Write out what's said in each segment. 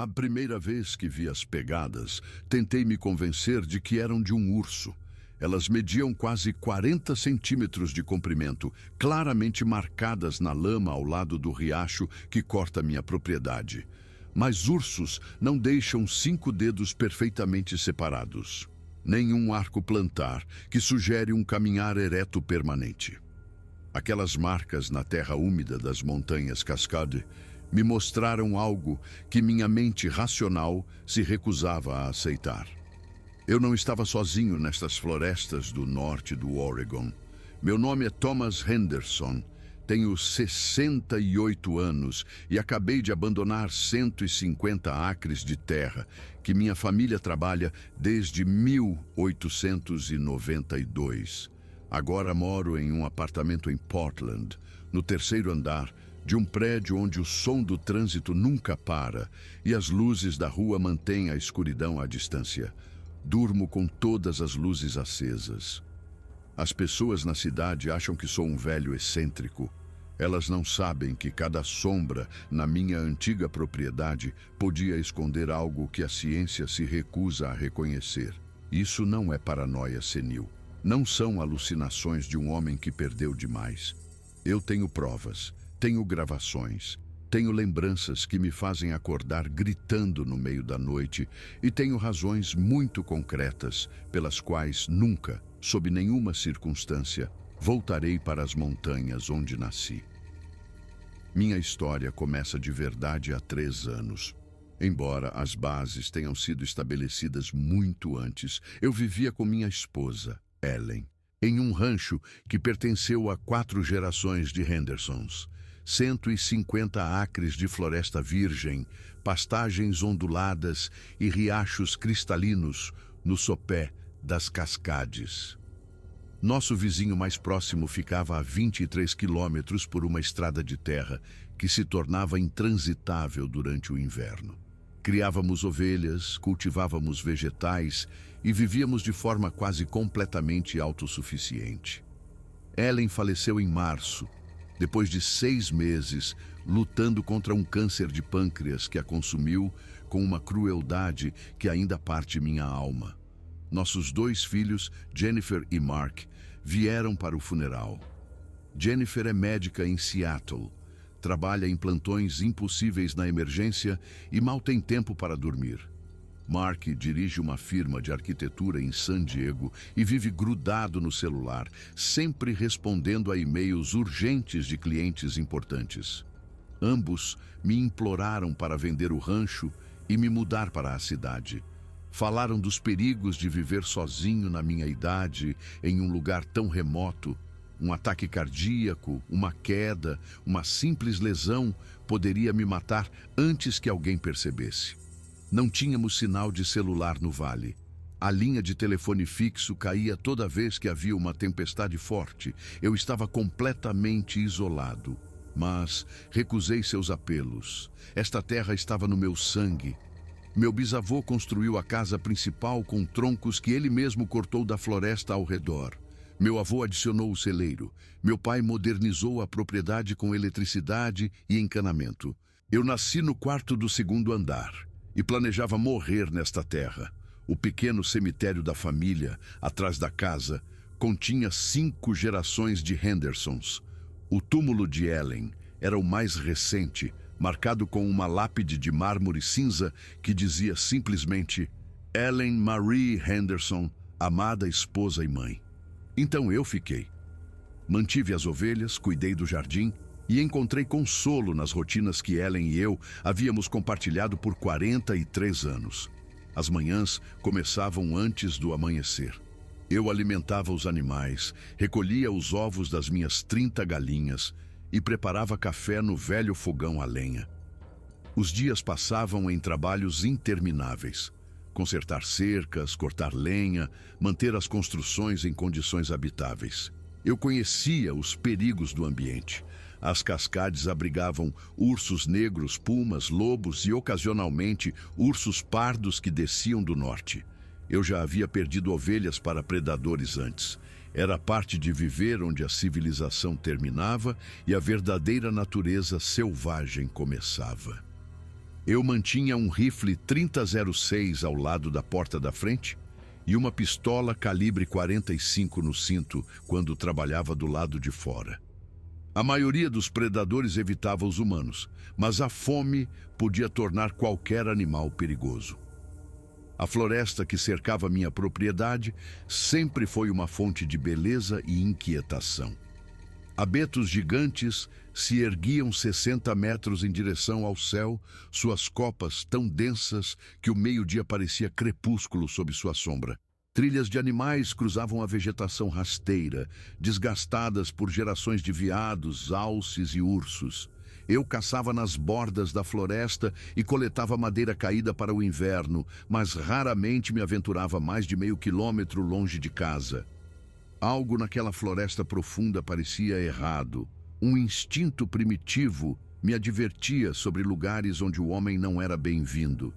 A primeira vez que vi as pegadas, tentei me convencer de que eram de um urso. Elas mediam quase 40 centímetros de comprimento, claramente marcadas na lama ao lado do riacho que corta minha propriedade. Mas ursos não deixam 5 dedos perfeitamente separados. Nenhum arco plantar, que sugere um caminhar ereto permanente. Aquelas marcas na terra úmida das montanhas Cascade me mostraram algo que minha mente racional se recusava a aceitar. Eu não estava sozinho nestas florestas do norte do Oregon. Meu nome é Thomas Henderson, tenho 68 anos e acabei de abandonar 150 acres de terra que minha família trabalha desde 1892. Agora moro em um apartamento em Portland, no 3º andar de um prédio onde o som do trânsito nunca para e as luzes da rua mantêm a escuridão à distância. Durmo com todas as luzes acesas. As pessoas na cidade acham que sou um velho excêntrico. Elas não sabem que cada sombra na minha antiga propriedade podia esconder algo que a ciência se recusa a reconhecer. Isso não é paranoia senil. Não são alucinações de um homem que perdeu demais. Eu tenho provas, tenho gravações, tenho lembranças que me fazem acordar gritando no meio da noite e tenho razões muito concretas pelas quais nunca, sob nenhuma circunstância, voltarei para as montanhas onde nasci. Minha história começa de verdade há 3 anos. Embora as bases tenham sido estabelecidas muito antes, eu vivia com minha esposa, Ellen, em um rancho que pertenceu a 4 gerações de Hendersons. 150 acres de floresta virgem, pastagens onduladas e riachos cristalinos no sopé das Cascades. Nosso vizinho mais próximo ficava a 23 quilômetros por uma estrada de terra que se tornava intransitável durante o inverno. Criávamos ovelhas, cultivávamos vegetais e vivíamos de forma quase completamente autossuficiente. Ellen faleceu em março, depois de 6 meses lutando contra um câncer de pâncreas que a consumiu com uma crueldade que ainda parte minha alma. Nossos 2 filhos, Jennifer e Mark, vieram para o funeral. Jennifer é médica em Seattle, trabalha em plantões impossíveis na emergência e mal tem tempo para dormir. Mark dirige uma firma de arquitetura em San Diego e vive grudado no celular, sempre respondendo a e-mails urgentes de clientes importantes. Ambos me imploraram para vender o rancho e me mudar para a cidade. Falaram dos perigos de viver sozinho na minha idade, em um lugar tão remoto. Um ataque cardíaco, uma queda, uma simples lesão poderia me matar antes que alguém percebesse. Não tínhamos sinal de celular no vale. A linha de telefone fixo caía toda vez que havia uma tempestade forte. Eu estava completamente isolado, mas recusei seus apelos. Esta terra estava no meu sangue. Meu bisavô construiu a casa principal com troncos que ele mesmo cortou da floresta ao redor. Meu avô adicionou o celeiro. Meu pai modernizou a propriedade com eletricidade e encanamento. Eu nasci no quarto do 2º andar e planejava morrer nesta terra. O pequeno cemitério da família, atrás da casa, continha 5 gerações de Hendersons. O túmulo de Ellen era o mais recente, marcado com uma lápide de mármore cinza que dizia simplesmente Ellen Marie Henderson, amada esposa e mãe. Então eu fiquei. Mantive as ovelhas, cuidei do jardim e encontrei consolo nas rotinas que Ellen e eu havíamos compartilhado por 43 anos. As manhãs começavam antes do amanhecer. Eu alimentava os animais, recolhia os ovos das minhas 30 galinhas e preparava café no velho fogão a lenha. Os dias passavam em trabalhos intermináveis. Consertar cercas, cortar lenha, manter as construções em condições habitáveis. Eu conhecia os perigos do ambiente. As Cascades abrigavam ursos negros, pumas, lobos e, ocasionalmente, ursos pardos que desciam do norte. Eu já havia perdido ovelhas para predadores antes. Era parte de viver onde a civilização terminava e a verdadeira natureza selvagem começava. Eu mantinha um rifle 3006 ao lado da porta da frente e uma pistola calibre 45 no cinto quando trabalhava do lado de fora. A maioria dos predadores evitava os humanos, mas a fome podia tornar qualquer animal perigoso. A floresta que cercava minha propriedade sempre foi uma fonte de beleza e inquietação. Abetos gigantes se erguiam 60 metros em direção ao céu, suas copas tão densas que o meio-dia parecia crepúsculo sob sua sombra. Trilhas de animais cruzavam a vegetação rasteira, desgastadas por gerações de veados, alces e ursos. Eu caçava nas bordas da floresta e coletava madeira caída para o inverno, mas raramente me aventurava mais de meio quilômetro longe de casa. Algo naquela floresta profunda parecia errado. Um instinto primitivo me advertia sobre lugares onde o homem não era bem-vindo.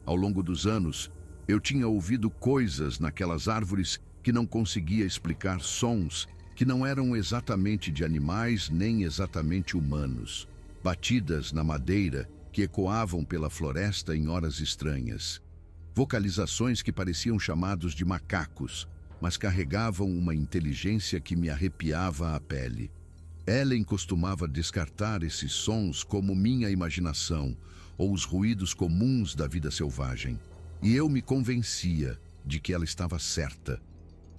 Ao longo dos anos, eu tinha ouvido coisas naquelas árvores que não conseguia explicar, sons que não eram exatamente de animais nem exatamente humanos. Batidas na madeira que ecoavam pela floresta em horas estranhas. Vocalizações que pareciam chamados de macacos, mas carregavam uma inteligência que me arrepiava a pele. Ellen costumava descartar esses sons como minha imaginação ou os ruídos comuns da vida selvagem. E eu me convencia de que ela estava certa.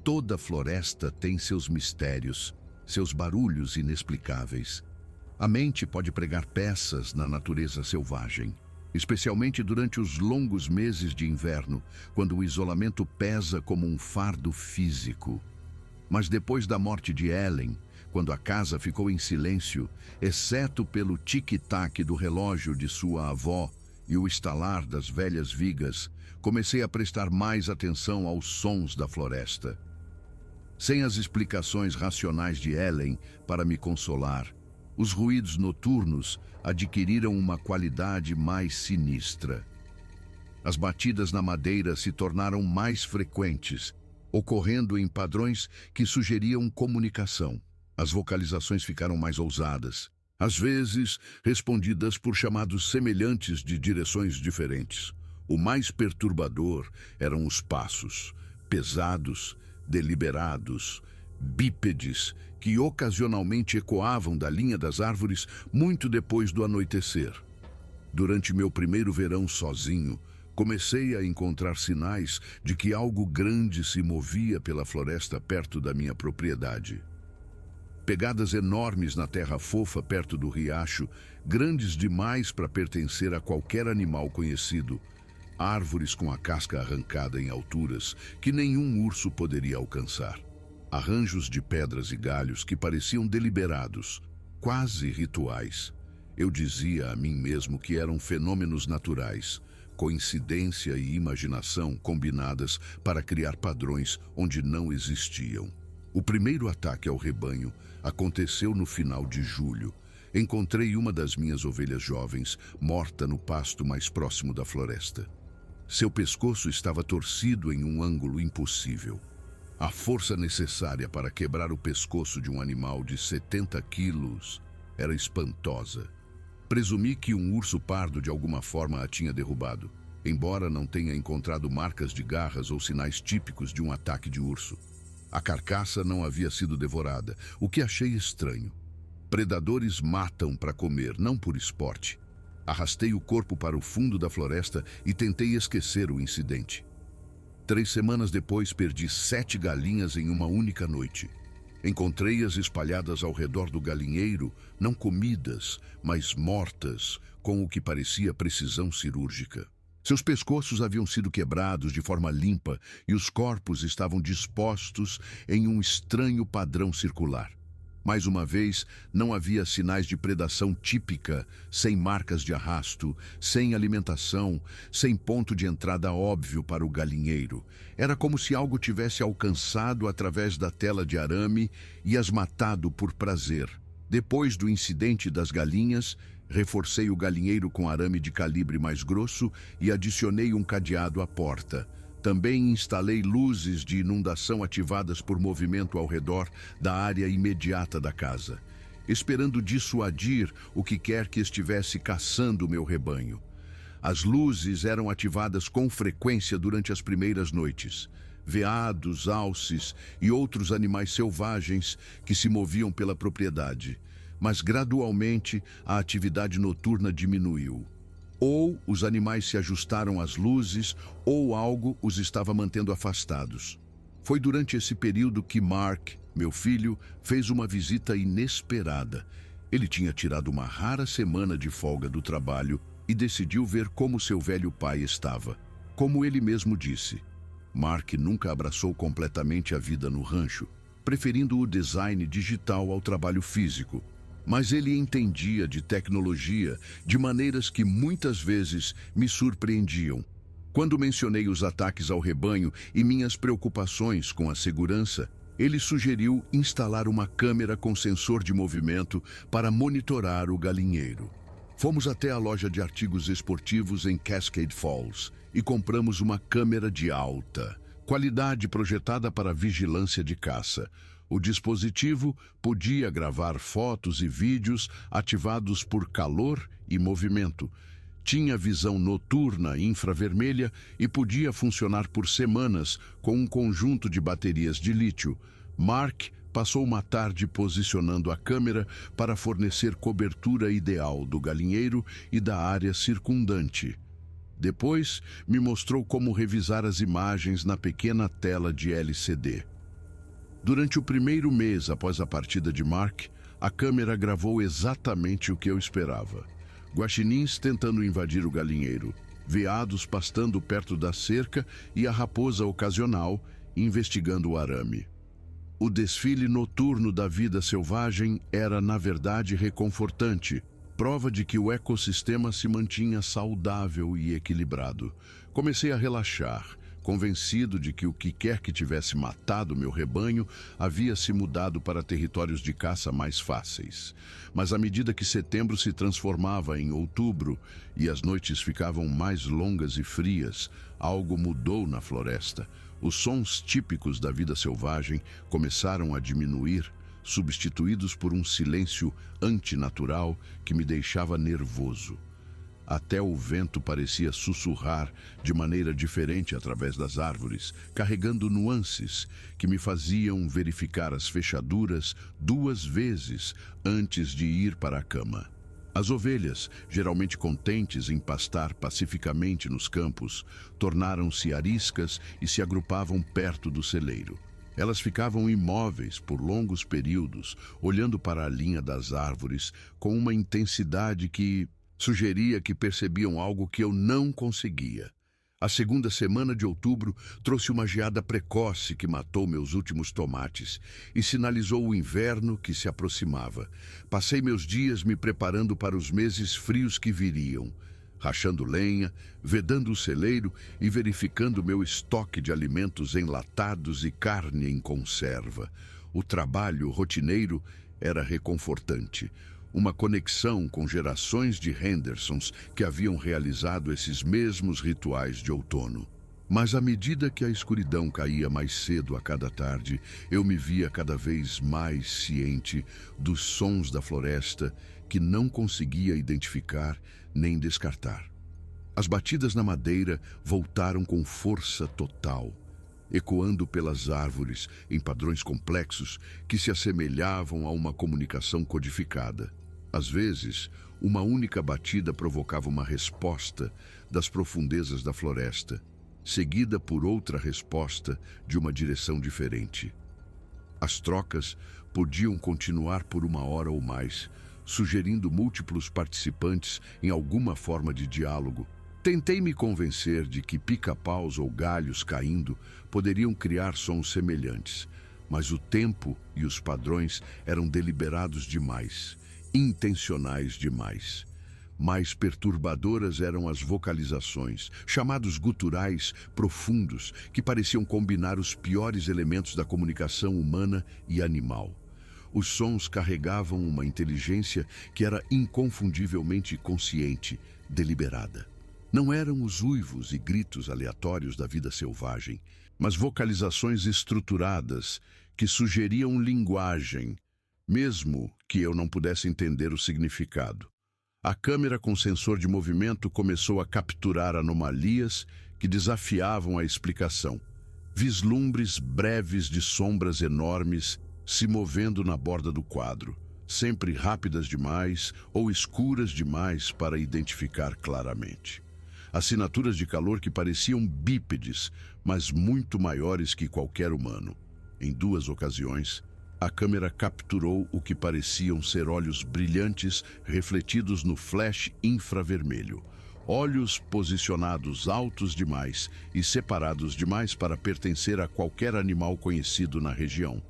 Toda floresta tem seus mistérios, seus barulhos inexplicáveis. A mente pode pregar peças na natureza selvagem, especialmente durante os longos meses de inverno, quando o isolamento pesa como um fardo físico. Mas depois da morte de Ellen, quando a casa ficou em silêncio, exceto pelo tic-tac do relógio de sua avó e o estalar das velhas vigas, comecei a prestar mais atenção aos sons da floresta. Sem as explicações racionais de Ellen para me consolar, os ruídos noturnos adquiriram uma qualidade mais sinistra. As batidas na madeira se tornaram mais frequentes, ocorrendo em padrões que sugeriam comunicação. As vocalizações ficaram mais ousadas, às vezes respondidas por chamados semelhantes de direções diferentes. O mais perturbador eram os passos, pesados, deliberados, bípedes, que ocasionalmente ecoavam da linha das árvores muito depois do anoitecer. Durante meu primeiro verão sozinho, comecei a encontrar sinais de que algo grande se movia pela floresta perto da minha propriedade. Pegadas enormes na terra fofa perto do riacho, grandes demais para pertencer a qualquer animal conhecido. Árvores com a casca arrancada em alturas que nenhum urso poderia alcançar. Arranjos de pedras e galhos que pareciam deliberados, quase rituais. Eu dizia a mim mesmo que eram fenômenos naturais, coincidência e imaginação combinadas para criar padrões onde não existiam. O primeiro ataque ao rebanho aconteceu no final de julho. Encontrei uma das minhas ovelhas jovens morta no pasto mais próximo da floresta. Seu pescoço estava torcido em um ângulo impossível. A força necessária para quebrar o pescoço de um animal de 70 quilos era espantosa. Presumi que um urso pardo de alguma forma a tinha derrubado, embora não tenha encontrado marcas de garras ou sinais típicos de um ataque de urso. A carcaça não havia sido devorada, o que achei estranho. Predadores matam para comer, não por esporte. Arrastei o corpo para o fundo da floresta e tentei esquecer o incidente. 3 semanas depois, perdi 7 galinhas em uma única noite. Encontrei-as espalhadas ao redor do galinheiro, não comidas, mas mortas, com o que parecia precisão cirúrgica. Seus pescoços haviam sido quebrados de forma limpa e os corpos estavam dispostos em um estranho padrão circular. Mais uma vez, não havia sinais de predação típica, sem marcas de arrasto, sem alimentação, sem ponto de entrada óbvio para o galinheiro. Era como se algo tivesse alcançado através da tela de arame e as matado por prazer. Depois do incidente das galinhas, reforcei o galinheiro com arame de calibre mais grosso e adicionei um cadeado à porta. Também instalei luzes de inundação ativadas por movimento ao redor da área imediata da casa, esperando dissuadir o que quer que estivesse caçando o meu rebanho. As luzes eram ativadas com frequência durante as primeiras noites. Veados, alces e outros animais selvagens que se moviam pela propriedade. Mas gradualmente a atividade noturna diminuiu. Ou os animais se ajustaram às luzes, ou algo os estava mantendo afastados. Foi durante esse período que Mark, meu filho, fez uma visita inesperada. Ele tinha tirado uma rara semana de folga do trabalho e decidiu ver como seu velho pai estava. Como ele mesmo disse, Mark nunca abraçou completamente a vida no rancho, preferindo o design digital ao trabalho físico. Mas ele entendia de tecnologia de maneiras que muitas vezes me surpreendiam. Quando mencionei os ataques ao rebanho e minhas preocupações com a segurança, ele sugeriu instalar uma câmera com sensor de movimento para monitorar o galinheiro. Fomos até a loja de artigos esportivos em Cascade Falls e compramos uma câmera de alta qualidade projetada para vigilância de caça. O dispositivo podia gravar fotos e vídeos ativados por calor e movimento. Tinha visão noturna infravermelha e podia funcionar por semanas com um conjunto de baterias de lítio. Mark passou uma tarde posicionando a câmera para fornecer cobertura ideal do galinheiro e da área circundante. Depois, me mostrou como revisar as imagens na pequena tela de LCD. Durante o primeiro mês após a partida de Mark, a câmera gravou exatamente o que eu esperava. Guaxinins tentando invadir o galinheiro, veados pastando perto da cerca e a raposa ocasional investigando o arame. O desfile noturno da vida selvagem era, na verdade, reconfortante, prova de que o ecossistema se mantinha saudável e equilibrado. Comecei a relaxar, convencido de que o que quer que tivesse matado meu rebanho havia se mudado para territórios de caça mais fáceis. Mas à medida que setembro se transformava em outubro e as noites ficavam mais longas e frias, algo mudou na floresta. Os sons típicos da vida selvagem começaram a diminuir, substituídos por um silêncio antinatural que me deixava nervoso. Até o vento parecia sussurrar de maneira diferente através das árvores, carregando nuances que me faziam verificar as fechaduras 2 vezes antes de ir para a cama. As ovelhas, geralmente contentes em pastar pacificamente nos campos, tornaram-se ariscas e se agrupavam perto do celeiro. Elas ficavam imóveis por longos períodos, olhando para a linha das árvores com uma intensidade que sugeria que percebiam algo que eu não conseguia. A segunda semana de outubro trouxe uma geada precoce que matou meus últimos tomates e sinalizou o inverno que se aproximava. Passei meus dias me preparando para os meses frios que viriam, rachando lenha, vedando o celeiro e verificando meu estoque de alimentos enlatados e carne em conserva. O trabalho rotineiro era reconfortante. Uma conexão com gerações de Hendersons que haviam realizado esses mesmos rituais de outono. Mas à medida que a escuridão caía mais cedo a cada tarde, eu me via cada vez mais ciente dos sons da floresta que não conseguia identificar nem descartar. As batidas na madeira voltaram com força total, ecoando pelas árvores em padrões complexos que se assemelhavam a uma comunicação codificada. Às vezes, uma única batida provocava uma resposta das profundezas da floresta, seguida por outra resposta de uma direção diferente. As trocas podiam continuar por 1 hora ou mais, sugerindo múltiplos participantes em alguma forma de diálogo. Tentei me convencer de que pica-paus ou galhos caindo poderiam criar sons semelhantes, mas o tempo e os padrões eram deliberados demais, intencionais demais. Mais perturbadoras eram as vocalizações, chamados guturais profundos, que pareciam combinar os piores elementos da comunicação humana e animal. Os sons carregavam uma inteligência que era inconfundivelmente consciente, deliberada. Não eram os uivos e gritos aleatórios da vida selvagem, mas vocalizações estruturadas que sugeriam linguagem, mesmo que eu não pudesse entender o significado. A câmera com sensor de movimento começou a capturar anomalias que desafiavam a explicação. Vislumbres breves de sombras enormes se movendo na borda do quadro, sempre rápidas demais ou escuras demais para identificar claramente. Assinaturas de calor que pareciam bípedes, mas muito maiores que qualquer humano. Em 2 ocasiões, a câmera capturou o que pareciam ser olhos brilhantes refletidos no flash infravermelho. Olhos posicionados altos demais e separados demais para pertencer a qualquer animal conhecido na região.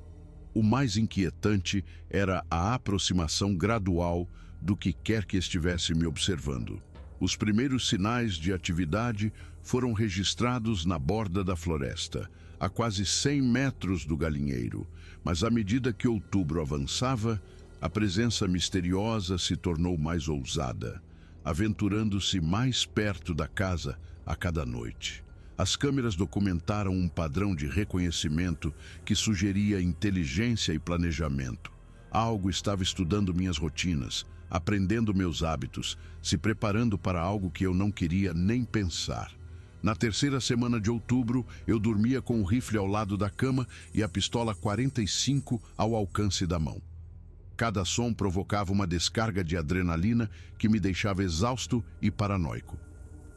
O mais inquietante era a aproximação gradual do que quer que estivesse me observando. Os primeiros sinais de atividade foram registrados na borda da floresta, a quase 100 metros do galinheiro, mas à medida que outubro avançava, a presença misteriosa se tornou mais ousada, aventurando-se mais perto da casa a cada noite. As câmeras documentaram um padrão de reconhecimento que sugeria inteligência e planejamento. Algo estava estudando minhas rotinas, aprendendo meus hábitos, se preparando para algo que eu não queria nem pensar. Na 3ª semana de outubro, eu dormia com o rifle ao lado da cama e a pistola 45 ao alcance da mão. Cada som provocava uma descarga de adrenalina que me deixava exausto e paranoico.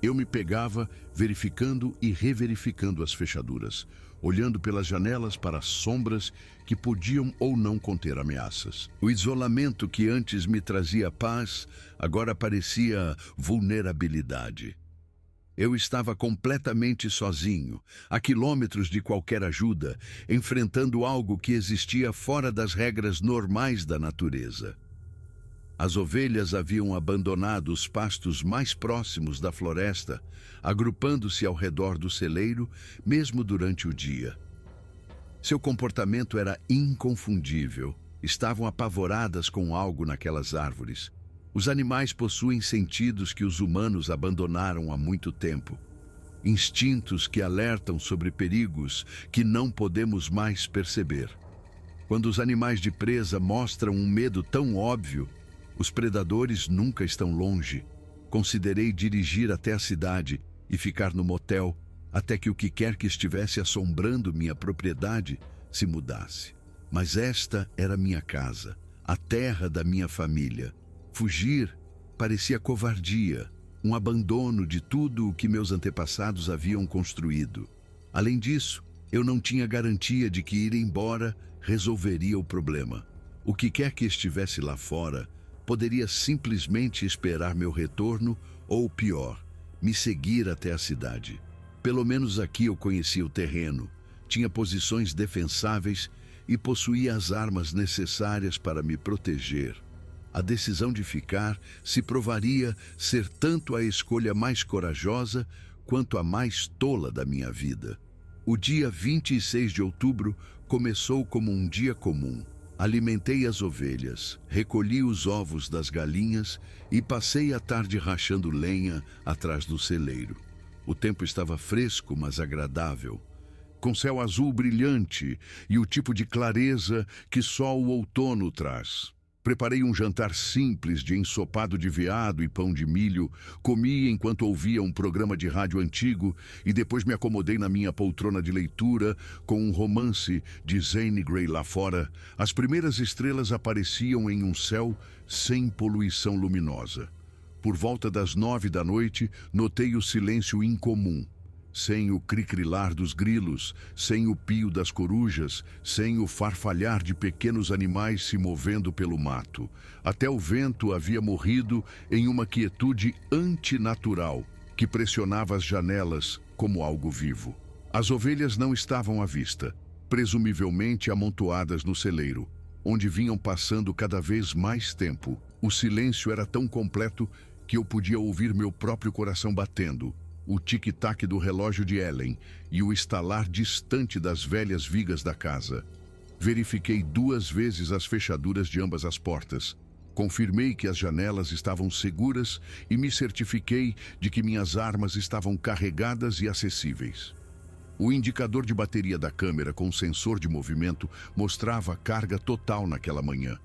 Eu me pegava verificando e reverificando as fechaduras, olhando pelas janelas para as sombras que podiam ou não conter ameaças. O isolamento que antes me trazia paz, agora parecia vulnerabilidade. Eu estava completamente sozinho, a quilômetros de qualquer ajuda, enfrentando algo que existia fora das regras normais da natureza. As ovelhas haviam abandonado os pastos mais próximos da floresta, agrupando-se ao redor do celeiro, mesmo durante o dia. Seu comportamento era inconfundível. Estavam apavoradas com algo naquelas árvores. Os animais possuem sentidos que os humanos abandonaram há muito tempo. Instintos que alertam sobre perigos que não podemos mais perceber. Quando os animais de presa mostram um medo tão óbvio, os predadores nunca estão longe. Considerei dirigir até a cidade e ficar no motel até que o que quer que estivesse assombrando minha propriedade se mudasse. Mas esta era minha casa, a terra da minha família. Fugir parecia covardia, um abandono de tudo o que meus antepassados haviam construído. Além disso, eu não tinha garantia de que ir embora resolveria o problema. O que quer que estivesse lá fora poderia simplesmente esperar meu retorno ou, pior, me seguir até a cidade. Pelo menos aqui eu conhecia o terreno, tinha posições defensáveis e possuía as armas necessárias para me proteger. A decisão de ficar se provaria ser tanto a escolha mais corajosa quanto a mais tola da minha vida. O dia 26 de outubro começou como um dia comum. Alimentei as ovelhas, recolhi os ovos das galinhas e passei a tarde rachando lenha atrás do celeiro. O tempo estava fresco, mas agradável, com céu azul brilhante e o tipo de clareza que só o outono traz. Preparei um jantar simples de ensopado de veado e pão de milho, comi enquanto ouvia um programa de rádio antigo e depois me acomodei na minha poltrona de leitura com um romance de Zane Grey lá fora. As primeiras estrelas apareciam em um céu sem poluição luminosa. Por volta das 9 da noite, notei o silêncio incomum. Sem o cricrilar dos grilos, sem o pio das corujas, sem o farfalhar de pequenos animais se movendo pelo mato. Até o vento havia morrido em uma quietude antinatural que pressionava as janelas como algo vivo. As ovelhas não estavam à vista, presumivelmente amontoadas no celeiro, onde vinham passando cada vez mais tempo. O silêncio era tão completo que eu podia ouvir meu próprio coração batendo, o tic-tac do relógio de Ellen e o estalar distante das velhas vigas da casa. Verifiquei 2 vezes as fechaduras de ambas as portas. Confirmei que as janelas estavam seguras e me certifiquei de que minhas armas estavam carregadas e acessíveis. O indicador de bateria da câmera com sensor de movimento mostrava a carga total naquela manhã.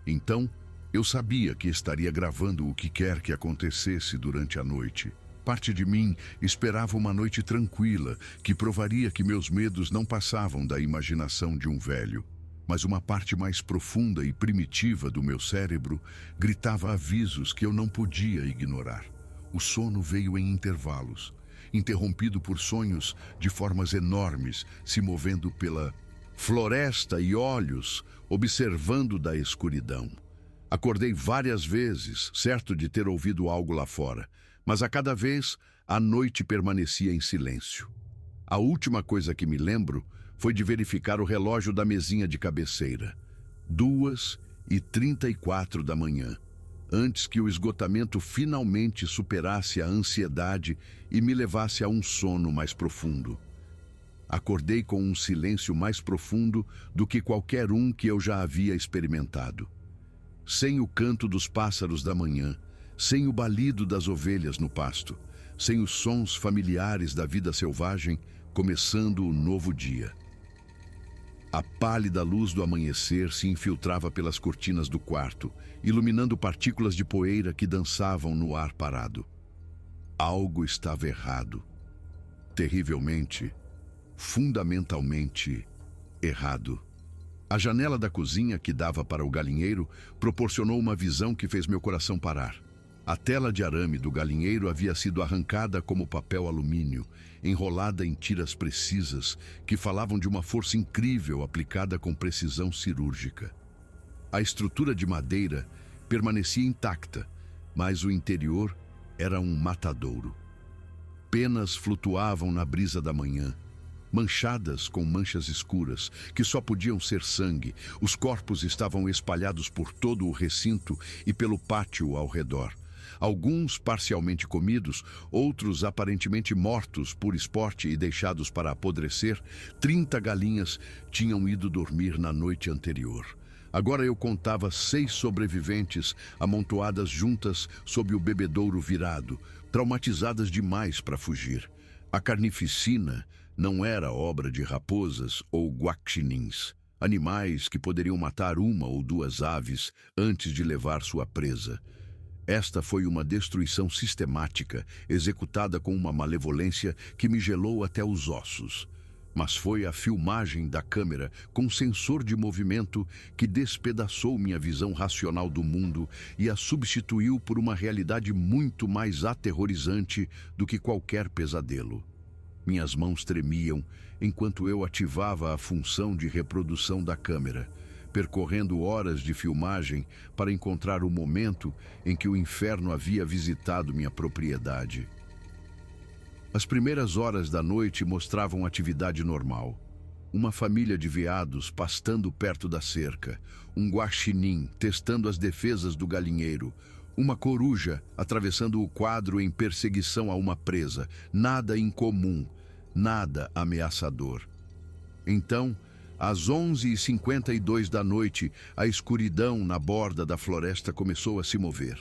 Então, Eu sabia que estaria gravando o que quer que acontecesse durante a noite. Parte de mim esperava uma noite tranquila, que provaria que meus medos não passavam da imaginação de um velho. Mas uma parte mais profunda e primitiva do meu cérebro gritava avisos que eu não podia ignorar. O sono veio em intervalos, interrompido por sonhos de formas enormes, se movendo pela floresta e olhos, observando da escuridão. Acordei várias vezes, certo de ter ouvido algo lá fora, mas a cada vez a noite permanecia em silêncio. A última coisa que me lembro foi de verificar o relógio da mesinha de cabeceira. 2h34 da manhã, antes que o esgotamento finalmente superasse a ansiedade e me levasse a um sono mais profundo. Acordei com um silêncio mais profundo do que qualquer um que eu já havia experimentado. Sem o canto dos pássaros da manhã, sem o balido das ovelhas no pasto, sem os sons familiares da vida selvagem, começando o novo dia. A pálida luz do amanhecer se infiltrava pelas cortinas do quarto, iluminando partículas de poeira que dançavam no ar parado. Algo estava errado. Terrivelmente, fundamentalmente errado. A janela da cozinha, que dava para o galinheiro, proporcionou uma visão que fez meu coração parar. A tela de arame do galinheiro havia sido arrancada como papel alumínio, enrolada em tiras precisas que falavam de uma força incrível aplicada com precisão cirúrgica. A estrutura de madeira permanecia intacta, mas o interior era um matadouro. Penas flutuavam na brisa da manhã, manchadas com manchas escuras, que só podiam ser sangue. Os corpos estavam espalhados por todo o recinto e pelo pátio ao redor. Alguns parcialmente comidos, outros aparentemente mortos por esporte e deixados para apodrecer. 30 galinhas tinham ido dormir na noite anterior. Agora eu contava 6 sobreviventes amontoadas juntas sob o bebedouro virado, traumatizadas demais para fugir. A carnificina não era obra de raposas ou guaxinins, animais que poderiam matar 1 ou 2 aves antes de levar sua presa. Esta foi uma destruição sistemática, executada com uma malevolência que me gelou até os ossos. Mas foi a filmagem da câmera com sensor de movimento que despedaçou minha visão racional do mundo e a substituiu por uma realidade muito mais aterrorizante do que qualquer pesadelo. Minhas mãos tremiam enquanto eu ativava a função de reprodução da câmera, percorrendo horas de filmagem para encontrar o momento em que o inferno havia visitado minha propriedade. As primeiras horas da noite mostravam atividade normal. Uma família de veados pastando perto da cerca, um guaxinim testando as defesas do galinheiro, uma coruja atravessando o quadro em perseguição a uma presa. Nada incomum, nada ameaçador. Então, às 11h52 da noite, a escuridão na borda da floresta começou a se mover.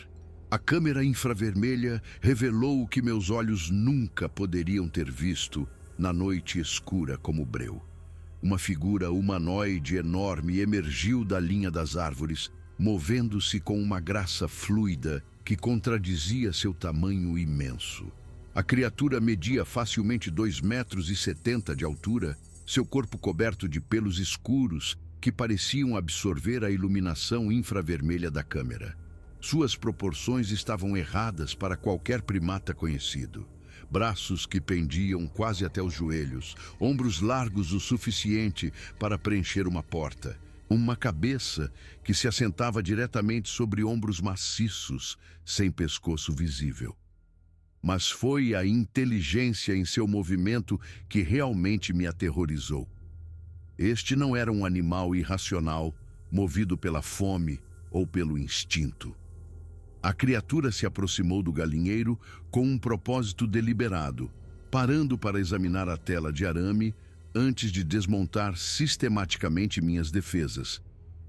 A câmera infravermelha revelou o que meus olhos nunca poderiam ter visto na noite escura como breu. Uma figura humanoide enorme emergiu da linha das árvores, movendo-se com uma graça fluida que contradizia seu tamanho imenso. A criatura media facilmente 2,70 metros de altura, seu corpo coberto de pelos escuros que pareciam absorver a iluminação infravermelha da câmera. Suas proporções estavam erradas para qualquer primata conhecido. Braços que pendiam quase até os joelhos, ombros largos o suficiente para preencher uma porta, uma cabeça que se assentava diretamente sobre ombros maciços, sem pescoço visível. Mas foi a inteligência em seu movimento que realmente me aterrorizou. Este não era um animal irracional, movido pela fome ou pelo instinto. A criatura se aproximou do galinheiro com um propósito deliberado, parando para examinar a tela de arame antes de desmontar sistematicamente minhas defesas.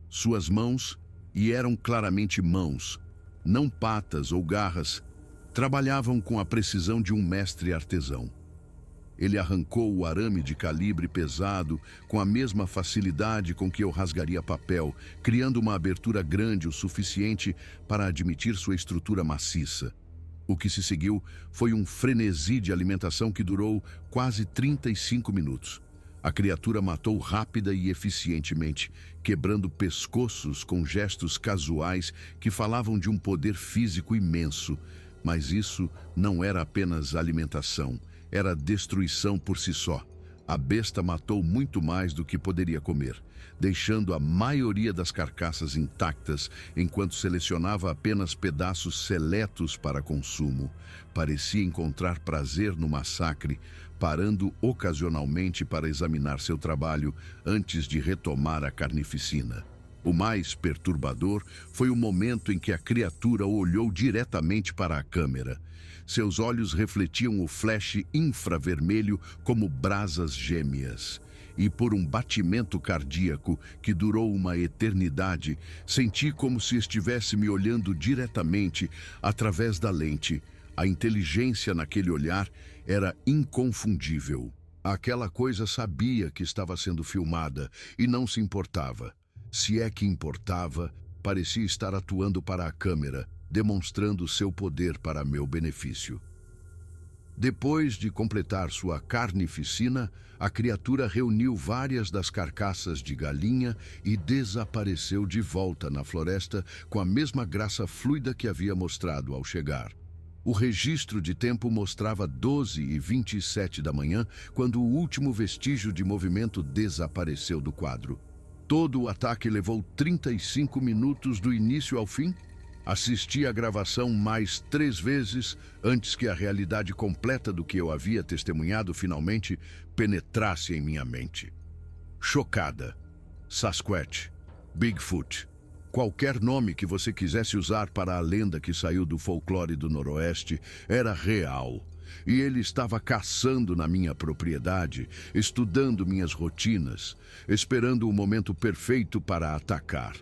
Suas mãos, e eram claramente mãos, não patas ou garras, trabalhavam com a precisão de um mestre artesão. Ele arrancou o arame de calibre pesado com a mesma facilidade com que eu rasgaria papel, criando uma abertura grande o suficiente para admitir sua estrutura maciça. O que se seguiu foi um frenesi de alimentação que durou quase 35 minutos. A criatura matou rápida e eficientemente, quebrando pescoços com gestos casuais que falavam de um poder físico imenso. Mas isso não era apenas alimentação, era destruição por si só. A besta matou muito mais do que poderia comer, deixando a maioria das carcaças intactas enquanto selecionava apenas pedaços seletos para consumo. Parecia encontrar prazer no massacre, parando ocasionalmente para examinar seu trabalho antes de retomar a carnificina. O mais perturbador foi o momento em que a criatura olhou diretamente para a câmera. Seus olhos refletiam o flash infravermelho como brasas gêmeas. E por um batimento cardíaco que durou uma eternidade, senti como se estivesse me olhando diretamente através da lente. A inteligência naquele olhar era inconfundível. Aquela coisa sabia que estava sendo filmada e não se importava. Se é que importava, parecia estar atuando para a câmera, demonstrando seu poder para meu benefício. Depois de completar sua carnificina, a criatura reuniu várias das carcaças de galinha e desapareceu de volta na floresta com a mesma graça fluida que havia mostrado ao chegar. O registro de tempo mostrava 12h27 da manhã, quando o último vestígio de movimento desapareceu do quadro. Todo o ataque levou 35 minutos do início ao fim. Assisti a gravação mais 3 vezes antes que a realidade completa do que eu havia testemunhado finalmente penetrasse em minha mente. Chocada. Sasquatch. Bigfoot. Qualquer nome que você quisesse usar para a lenda que saiu do folclore do Noroeste era real. E ele estava caçando na minha propriedade, estudando minhas rotinas, esperando o momento perfeito para atacar.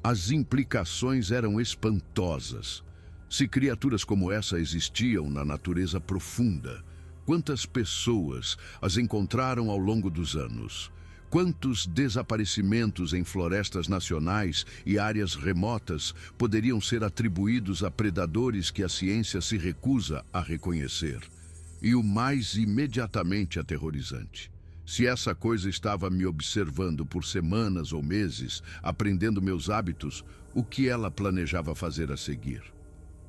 As implicações eram espantosas. Se criaturas como essa existiam na natureza profunda, quantas pessoas as encontraram ao longo dos anos? Quantos desaparecimentos em florestas nacionais e áreas remotas poderiam ser atribuídos a predadores que a ciência se recusa a reconhecer? E o mais imediatamente aterrorizante: se essa coisa estava me observando por semanas ou meses, aprendendo meus hábitos, o que ela planejava fazer a seguir?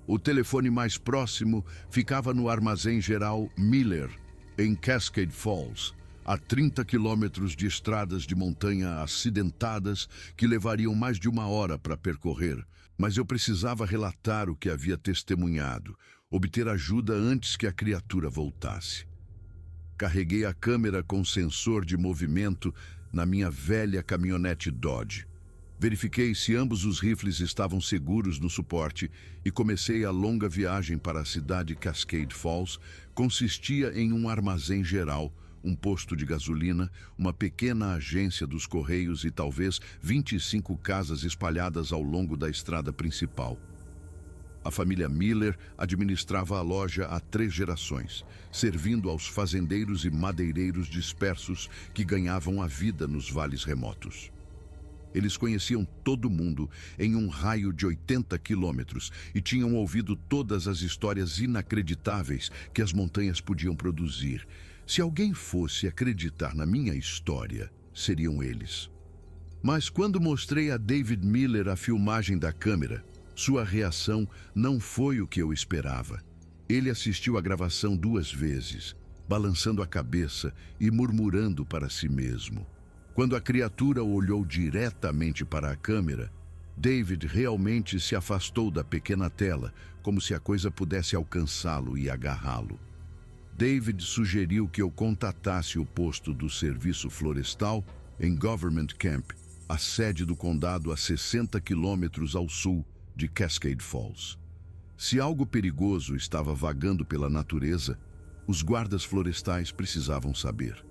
O telefone mais próximo ficava no Armazém Geral Miller, em Cascade Falls, a 30 quilômetros de estradas de montanha acidentadas que levariam mais de 1 hora para percorrer, mas eu precisava relatar o que havia testemunhado, obter ajuda antes que a criatura voltasse. Carreguei a câmera com sensor de movimento na minha velha caminhonete Dodge. Verifiquei se ambos os rifles estavam seguros no suporte e comecei a longa viagem para a cidade Cascade Falls. Consistia em um armazém geral, um posto de gasolina, uma pequena agência dos Correios e talvez 25 casas espalhadas ao longo da estrada principal. A família Miller administrava a loja há 3 gerações, servindo aos fazendeiros e madeireiros dispersos que ganhavam a vida nos vales remotos. Eles conheciam todo mundo em um raio de 80 quilômetros e tinham ouvido todas as histórias inacreditáveis que as montanhas podiam produzir. Se alguém fosse acreditar na minha história, seriam eles. Mas quando mostrei a David Miller a filmagem da câmera, sua reação não foi o que eu esperava. Ele assistiu à gravação 2 vezes, balançando a cabeça e murmurando para si mesmo. Quando a criatura olhou diretamente para a câmera, David realmente se afastou da pequena tela, como se a coisa pudesse alcançá-lo e agarrá-lo. David sugeriu que eu contatasse o posto do Serviço Florestal em Government Camp, a sede do condado a 60 quilômetros ao sul de Cascade Falls. Se algo perigoso estava vagando pela natureza, os guardas florestais precisavam saber.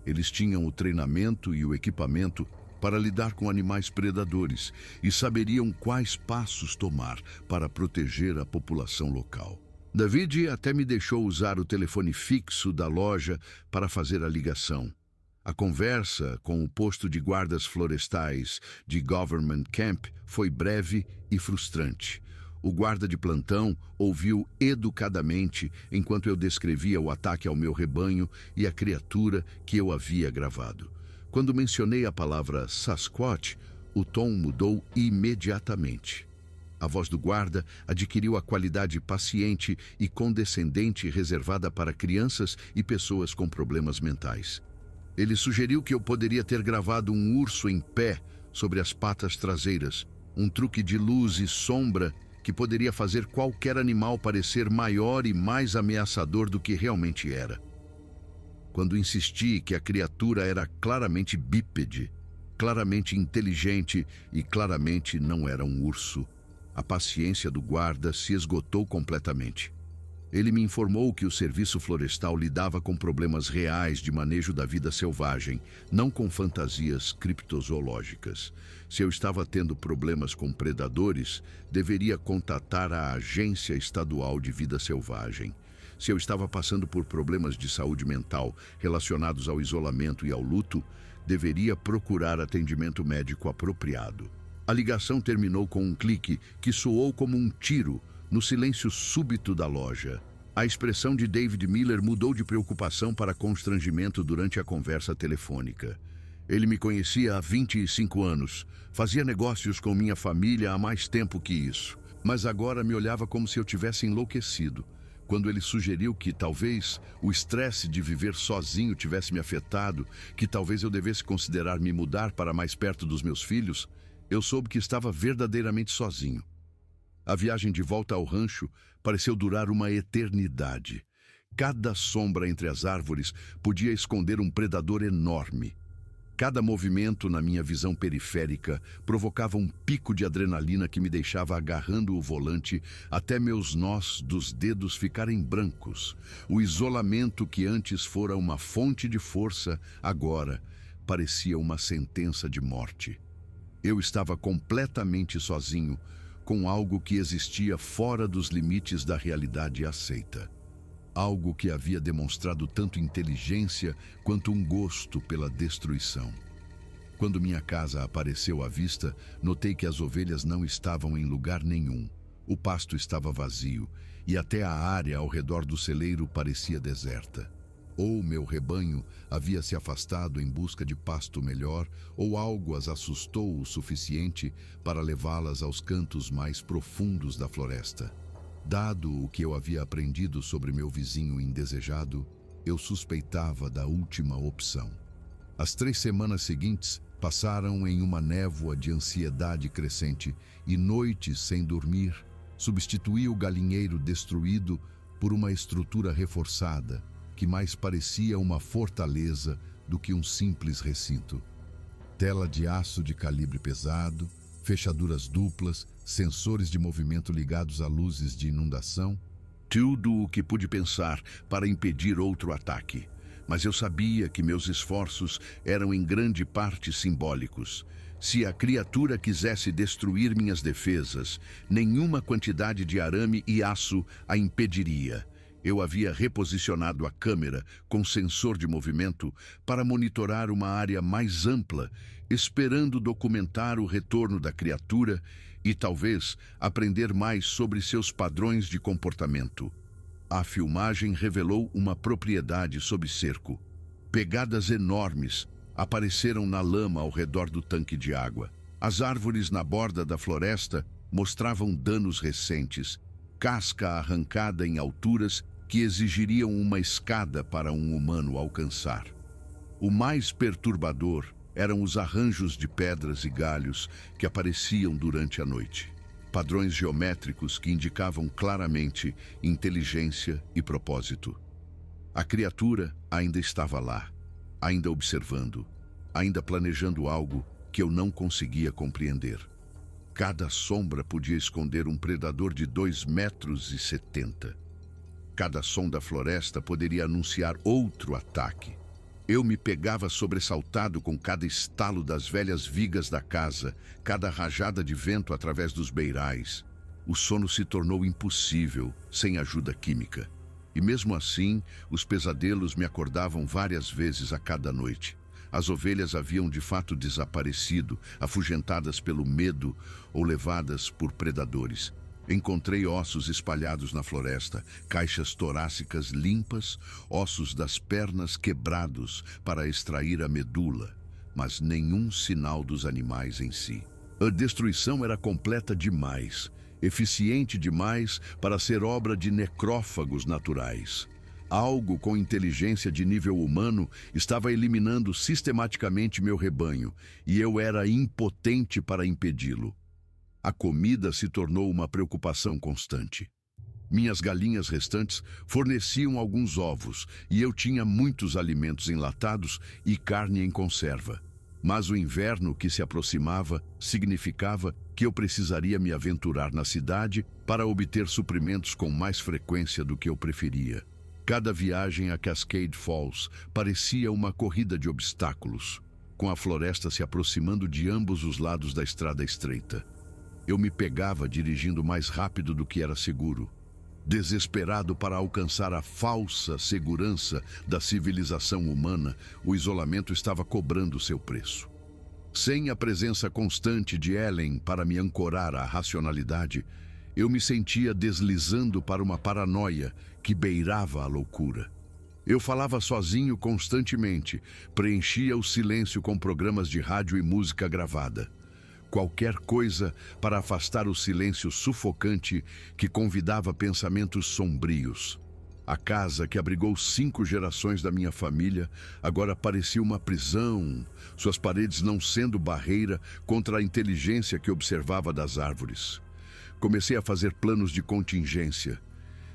Eles tinham o treinamento e o equipamento para lidar com animais predadores e saberiam quais passos tomar para proteger a população local. David até me deixou usar o telefone fixo da loja para fazer a ligação. A conversa com o posto de guardas florestais de Government Camp foi breve e frustrante. O guarda de plantão ouviu educadamente enquanto eu descrevia o ataque ao meu rebanho e a criatura que eu havia gravado. Quando mencionei a palavra Sasquatch, o tom mudou imediatamente. A voz do guarda adquiriu a qualidade paciente e condescendente reservada para crianças e pessoas com problemas mentais. Ele sugeriu que eu poderia ter gravado um urso em pé sobre as patas traseiras, um truque de luz e sombra que poderia fazer qualquer animal parecer maior e mais ameaçador do que realmente era. Quando insisti que a criatura era claramente bípede, claramente inteligente e claramente não era um urso, a paciência do guarda se esgotou completamente. Ele me informou que o serviço florestal lidava com problemas reais de manejo da vida selvagem, não com fantasias criptozoológicas. Se eu estava tendo problemas com predadores, deveria contatar a Agência Estadual de Vida Selvagem. Se eu estava passando por problemas de saúde mental relacionados ao isolamento e ao luto, deveria procurar atendimento médico apropriado. A ligação terminou com um clique que soou como um tiro no silêncio súbito da loja. A expressão de David Miller mudou de preocupação para constrangimento durante a conversa telefônica. Ele me conhecia há 25 anos, fazia negócios com minha família há mais tempo que isso, mas agora me olhava como se eu tivesse enlouquecido. Quando ele sugeriu que talvez o estresse de viver sozinho tivesse me afetado, que talvez eu devesse considerar me mudar para mais perto dos meus filhos, eu soube que estava verdadeiramente sozinho. A viagem de volta ao rancho pareceu durar uma eternidade. Cada sombra entre as árvores podia esconder um predador enorme. Cada movimento na minha visão periférica provocava um pico de adrenalina que me deixava agarrando o volante até meus nós dos dedos ficarem brancos. O isolamento que antes fora uma fonte de força, agora parecia uma sentença de morte. Eu estava completamente sozinho, com algo que existia fora dos limites da realidade aceita. Algo que havia demonstrado tanto inteligência quanto um gosto pela destruição. Quando minha casa apareceu à vista, notei que as ovelhas não estavam em lugar nenhum. O pasto estava vazio e até a área ao redor do celeiro parecia deserta. Ou meu rebanho havia se afastado em busca de pasto melhor, ou algo as assustou o suficiente para levá-las aos cantos mais profundos da floresta. Dado o que eu havia aprendido sobre meu vizinho indesejado, eu suspeitava da última opção. As 3 semanas seguintes passaram em uma névoa de ansiedade crescente e noites sem dormir substituí o galinheiro destruído por uma estrutura reforçada, que mais parecia uma fortaleza do que um simples recinto. Tela de aço de calibre pesado, fechaduras duplas, sensores de movimento ligados a luzes de inundação. Tudo o que pude pensar para impedir outro ataque. Mas eu sabia que meus esforços eram em grande parte simbólicos. Se a criatura quisesse destruir minhas defesas, nenhuma quantidade de arame e aço a impediria. Eu havia reposicionado a câmera com sensor de movimento para monitorar uma área mais ampla, esperando documentar o retorno da criatura e talvez aprender mais sobre seus padrões de comportamento. A filmagem revelou uma propriedade sob cerco. Pegadas enormes apareceram na lama ao redor do tanque de água. As árvores na borda da floresta mostravam danos recentes, casca arrancada em alturas que exigiriam uma escada para um humano alcançar. O mais perturbador eram os arranjos de pedras e galhos que apareciam durante a noite. Padrões geométricos que indicavam claramente inteligência e propósito. A criatura ainda estava lá, ainda observando, ainda planejando algo que eu não conseguia compreender. Cada sombra podia esconder um predador de 2,70 metros. Cada som da floresta poderia anunciar outro ataque. Eu me pegava sobressaltado com cada estalo das velhas vigas da casa, cada rajada de vento através dos beirais. O sono se tornou impossível sem ajuda química. E mesmo assim, os pesadelos me acordavam várias vezes a cada noite. As ovelhas haviam de fato desaparecido, afugentadas pelo medo ou levadas por predadores. Encontrei ossos espalhados na floresta, caixas torácicas limpas, ossos das pernas quebrados para extrair a medula, mas nenhum sinal dos animais em si. A destruição era completa demais, eficiente demais para ser obra de necrófagos naturais. Algo com inteligência de nível humano estava eliminando sistematicamente meu rebanho, e eu era impotente para impedi-lo. A comida se tornou uma preocupação constante. Minhas galinhas restantes forneciam alguns ovos, e eu tinha muitos alimentos enlatados e carne em conserva. Mas o inverno que se aproximava significava que eu precisaria me aventurar na cidade para obter suprimentos com mais frequência do que eu preferia. Cada viagem a Cascade Falls parecia uma corrida de obstáculos, com a floresta se aproximando de ambos os lados da estrada estreita. Eu me pegava dirigindo mais rápido do que era seguro, desesperado para alcançar a falsa segurança da civilização humana. O isolamento estava cobrando seu preço. Sem a presença constante de Ellen para me ancorar à racionalidade, eu me sentia deslizando para uma paranoia que beirava a loucura. Eu falava sozinho constantemente, preenchia o silêncio com programas de rádio e música gravada. Qualquer coisa para afastar o silêncio sufocante que convidava pensamentos sombrios. A casa que abrigou 5 gerações da minha família agora parecia uma prisão, suas paredes não sendo barreira contra a inteligência que observava das árvores. Comecei a fazer planos de contingência.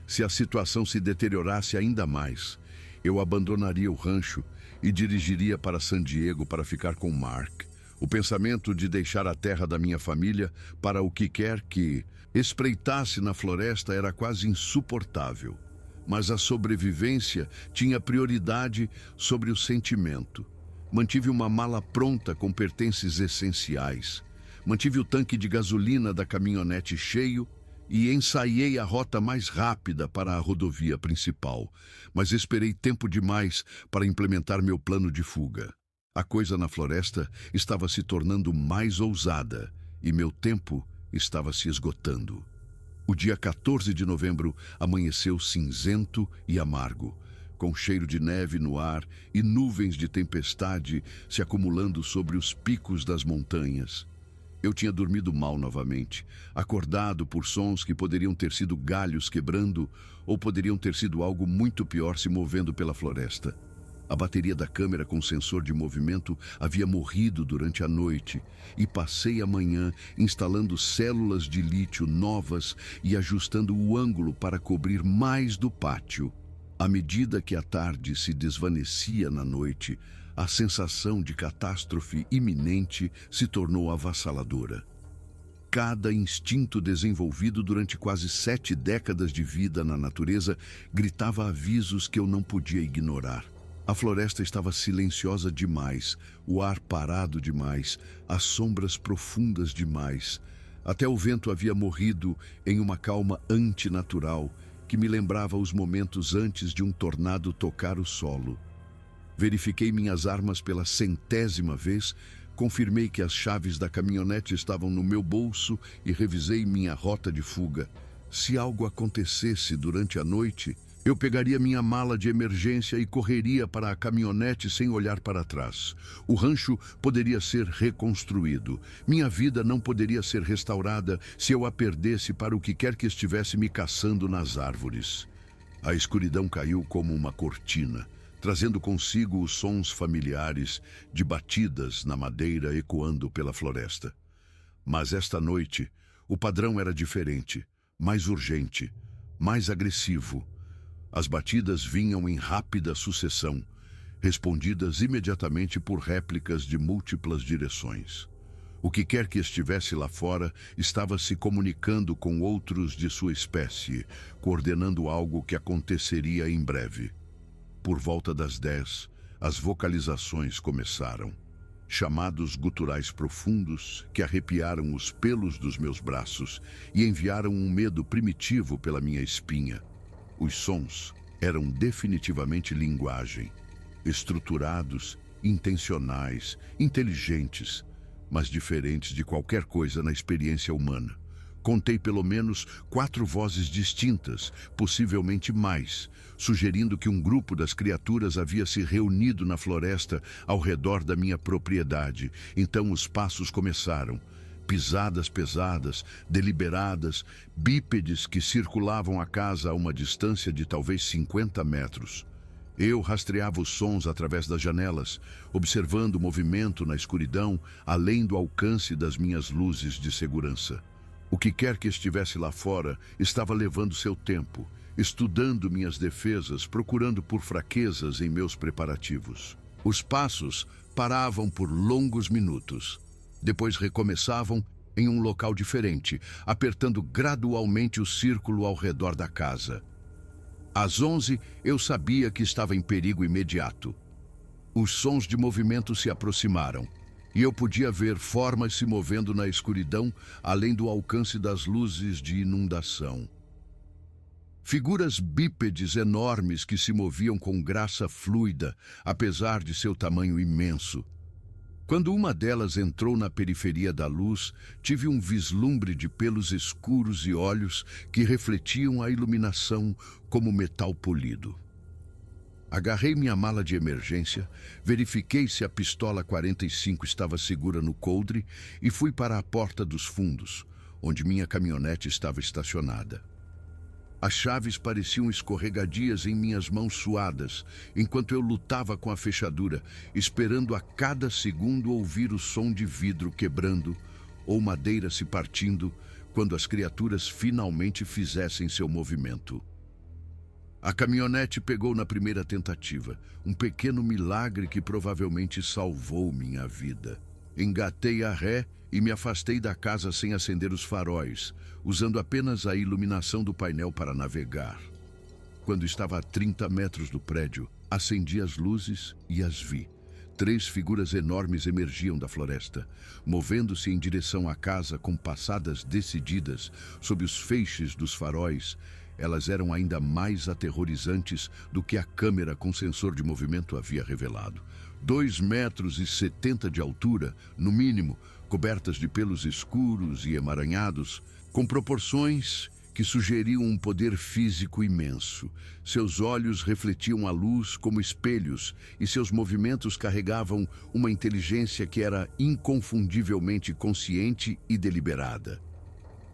Se a situação se deteriorasse ainda mais, eu abandonaria o rancho e dirigiria para San Diego para ficar com Mark. O pensamento de deixar a terra da minha família para o que quer que espreitasse na floresta era quase insuportável. Mas a sobrevivência tinha prioridade sobre o sentimento. Mantive uma mala pronta com pertences essenciais. Mantive o tanque de gasolina da caminhonete cheio e ensaiei a rota mais rápida para a rodovia principal, mas esperei tempo demais para implementar meu plano de fuga. A coisa na floresta estava se tornando mais ousada e meu tempo estava se esgotando. O dia 14 de novembro amanheceu cinzento e amargo, com cheiro de neve no ar e nuvens de tempestade se acumulando sobre os picos das montanhas. Eu tinha dormido mal novamente, acordado por sons que poderiam ter sido galhos quebrando ou poderiam ter sido algo muito pior se movendo pela floresta. A bateria da câmera com sensor de movimento havia morrido durante a noite e passei a manhã instalando células de lítio novas e ajustando o ângulo para cobrir mais do pátio. À medida que a tarde se desvanecia na noite, a sensação de catástrofe iminente se tornou avassaladora. Cada instinto desenvolvido durante quase 7 décadas de vida na natureza gritava avisos que eu não podia ignorar. A floresta estava silenciosa demais, o ar parado demais, as sombras profundas demais. Até o vento havia morrido em uma calma antinatural que me lembrava os momentos antes de um tornado tocar o solo. Verifiquei minhas armas pela 100ª vez, confirmei que as chaves da caminhonete estavam no meu bolso e revisei minha rota de fuga. Se algo acontecesse durante a noite, eu pegaria minha mala de emergência e correria para a caminhonete sem olhar para trás. O rancho poderia ser reconstruído. Minha vida não poderia ser restaurada se eu a perdesse para o que quer que estivesse me caçando nas árvores. A escuridão caiu como uma cortina, trazendo consigo os sons familiares de batidas na madeira ecoando pela floresta. Mas esta noite, o padrão era diferente, mais urgente, mais agressivo. As batidas vinham em rápida sucessão, respondidas imediatamente por réplicas de múltiplas direções. O que quer que estivesse lá fora estava se comunicando com outros de sua espécie, coordenando algo que aconteceria em breve. Por volta das 10, as vocalizações começaram. chamados guturais profundos que arrepiaram os pelos dos meus braços e enviaram um medo primitivo pela minha espinha. Os sons eram definitivamente linguagem, estruturados, intencionais, inteligentes, mas diferentes de qualquer coisa na experiência humana. Contei pelo menos 4 vozes distintas, possivelmente mais, sugerindo que um grupo das criaturas havia se reunido na floresta ao redor da minha propriedade. Então os passos começaram. Pisadas pesadas, deliberadas, bípedes que circulavam a casa a uma distância de talvez 50 metros. Eu rastreava os sons através das janelas, observando o movimento na escuridão, além do alcance das minhas luzes de segurança. O que quer que estivesse lá fora estava levando seu tempo, estudando minhas defesas, procurando por fraquezas em meus preparativos. Os passos paravam por longos minutos. Depois recomeçavam em um local diferente, apertando gradualmente o círculo ao redor da casa. Às 11, eu sabia que estava em perigo imediato. Os sons de movimento se aproximaram, e eu podia ver formas se movendo na escuridão, além do alcance das luzes de inundação. Figuras bípedes enormes que se moviam com graça fluida, apesar de seu tamanho imenso. Quando uma delas entrou na periferia da luz, tive um vislumbre de pelos escuros e olhos que refletiam a iluminação como metal polido. Agarrei minha mala de emergência, verifiquei se a pistola 45 estava segura no coldre e fui para a porta dos fundos, onde minha caminhonete estava estacionada. As chaves pareciam escorregadias em minhas mãos suadas, enquanto eu lutava com a fechadura, esperando a cada segundo ouvir o som de vidro quebrando ou madeira se partindo quando as criaturas finalmente fizessem seu movimento. A caminhonete pegou na primeira tentativa, um pequeno milagre que provavelmente salvou minha vida. Engatei a ré e me afastei da casa sem acender os faróis, usando apenas a iluminação do painel para navegar. Quando estava a 30 metros do prédio, acendi as luzes e as vi. 3 figuras enormes emergiam da floresta, movendo-se em direção à casa com passadas decididas sob os feixes dos faróis. Elas eram ainda mais aterrorizantes do que a câmera com sensor de movimento havia revelado. 2,70 metros de altura, no mínimo, cobertas de pelos escuros e emaranhados, com proporções que sugeriam um poder físico imenso. Seus olhos refletiam a luz como espelhos e seus movimentos carregavam uma inteligência que era inconfundivelmente consciente e deliberada.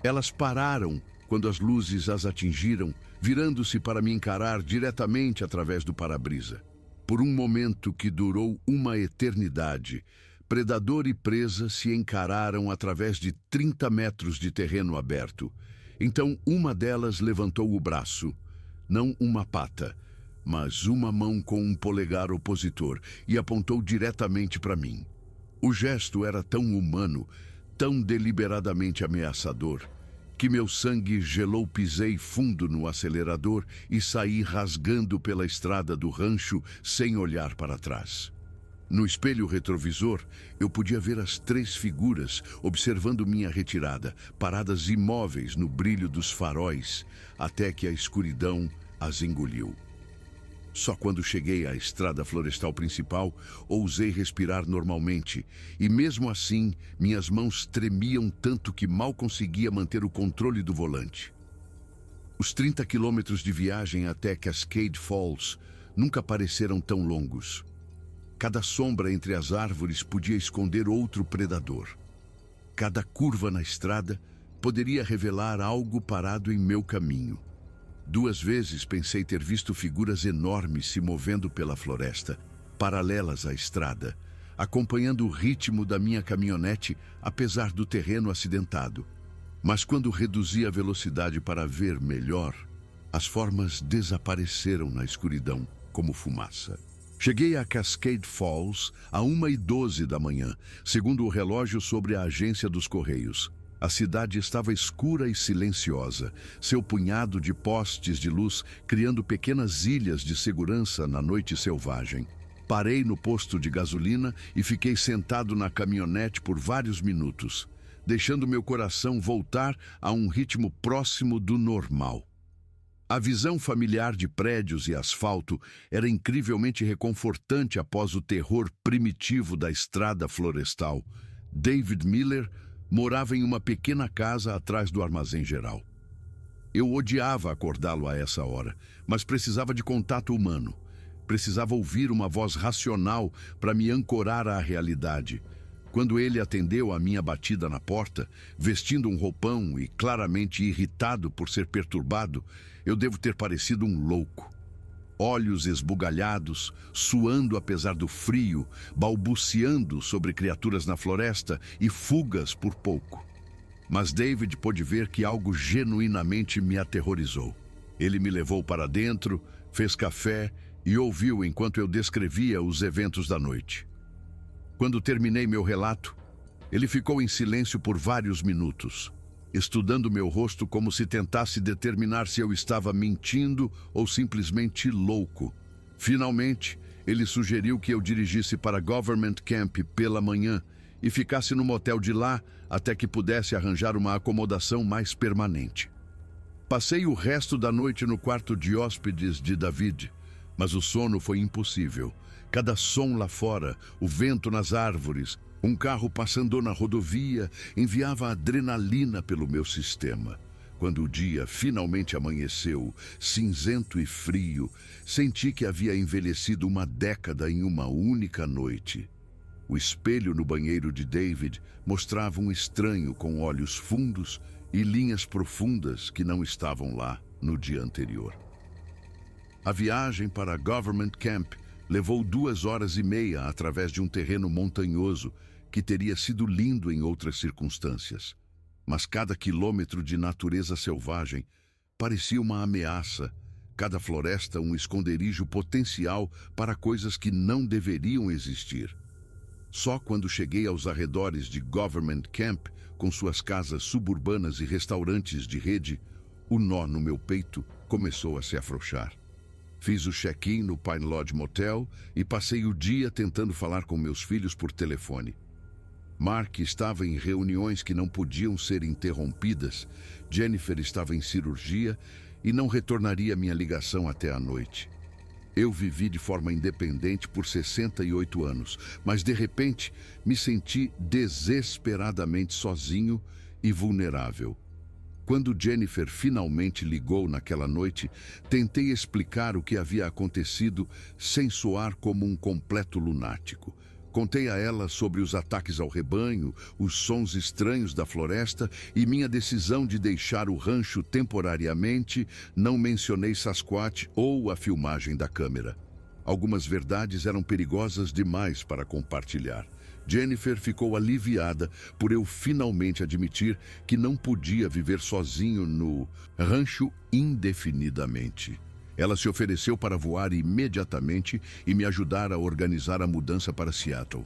Elas pararam quando as luzes as atingiram, virando-se para me encarar diretamente através do para-brisa. Por um momento que durou uma eternidade, predador e presa se encararam através de 30 metros de terreno aberto. Então uma delas levantou o braço, não uma pata, mas uma mão com um polegar opositor, e apontou diretamente para mim. O gesto era tão humano, tão deliberadamente ameaçador, que meu sangue gelou. Pisei fundo no acelerador e saí rasgando pela estrada do rancho sem olhar para trás. No espelho retrovisor, eu podia ver as 3 figuras observando minha retirada, paradas imóveis no brilho dos faróis, até que a escuridão as engoliu. Só quando cheguei à estrada florestal principal, ousei respirar normalmente, e mesmo assim, minhas mãos tremiam tanto que mal conseguia manter o controle do volante. Os 30 quilômetros de viagem até Cascade Falls nunca pareceram tão longos. Cada sombra entre as árvores podia esconder outro predador. Cada curva na estrada poderia revelar algo parado em meu caminho. 2 vezes pensei ter visto figuras enormes se movendo pela floresta, paralelas à estrada, acompanhando o ritmo da minha caminhonete, apesar do terreno acidentado. Mas quando reduzi a velocidade para ver melhor, as formas desapareceram na escuridão, como fumaça. Cheguei a Cascade Falls a 1h12 da manhã, segundo o relógio sobre a agência dos Correios. A cidade estava escura e silenciosa, seu punhado de postes de luz criando pequenas ilhas de segurança na noite selvagem. Parei no posto de gasolina e fiquei sentado na caminhonete por vários minutos, deixando meu coração voltar a um ritmo próximo do normal. A visão familiar de prédios e asfalto era incrivelmente reconfortante após o terror primitivo da estrada florestal. David Miller morava em uma pequena casa atrás do armazém geral. Eu odiava acordá-lo a essa hora, mas precisava de contato humano. Precisava ouvir uma voz racional para me ancorar à realidade. Quando ele atendeu a minha batida na porta, vestindo um roupão e claramente irritado por ser perturbado, eu devo ter parecido um louco. Olhos esbugalhados, suando apesar do frio, balbuciando sobre criaturas na floresta e fugas por pouco. Mas David pôde ver que algo genuinamente me aterrorizou. Ele me levou para dentro, fez café e ouviu enquanto eu descrevia os eventos da noite. Quando terminei meu relato, ele ficou em silêncio por vários minutos, estudando meu rosto como se tentasse determinar se eu estava mentindo ou simplesmente louco. Finalmente, ele sugeriu que eu dirigisse para Government Camp pela manhã e ficasse no motel de lá até que pudesse arranjar uma acomodação mais permanente. Passei o resto da noite no quarto de hóspedes de David, mas o sono foi impossível. Cada som lá fora, o vento nas árvores, um carro passando na rodovia, enviava adrenalina pelo meu sistema. Quando o dia finalmente amanheceu, cinzento e frio, senti que havia envelhecido uma década em uma única noite. O espelho no banheiro de David mostrava um estranho com olhos fundos e linhas profundas que não estavam lá no dia anterior. A viagem para Government Camp levou 2 horas e meia através de um terreno montanhoso que teria sido lindo em outras circunstâncias. Mas cada quilômetro de natureza selvagem parecia uma ameaça, cada floresta um esconderijo potencial para coisas que não deveriam existir. Só quando cheguei aos arredores de Government Camp, com suas casas suburbanas e restaurantes de rede, o nó no meu peito começou a se afrouxar. Fiz o check-in no Pine Lodge Motel e passei o dia tentando falar com meus filhos por telefone. Mark estava em reuniões que não podiam ser interrompidas, Jennifer estava em cirurgia e não retornaria minha ligação até a noite. Eu vivi de forma independente por 68 anos, mas de repente me senti desesperadamente sozinho e vulnerável. Quando Jennifer finalmente ligou naquela noite, tentei explicar o que havia acontecido sem soar como um completo lunático. Contei a ela sobre os ataques ao rebanho, os sons estranhos da floresta e minha decisão de deixar o rancho temporariamente. Não mencionei Sasquatch ou a filmagem da câmera. Algumas verdades eram perigosas demais para compartilhar. Jennifer ficou aliviada por eu finalmente admitir que não podia viver sozinho no rancho indefinidamente. Ela se ofereceu para voar imediatamente e me ajudar a organizar a mudança para Seattle.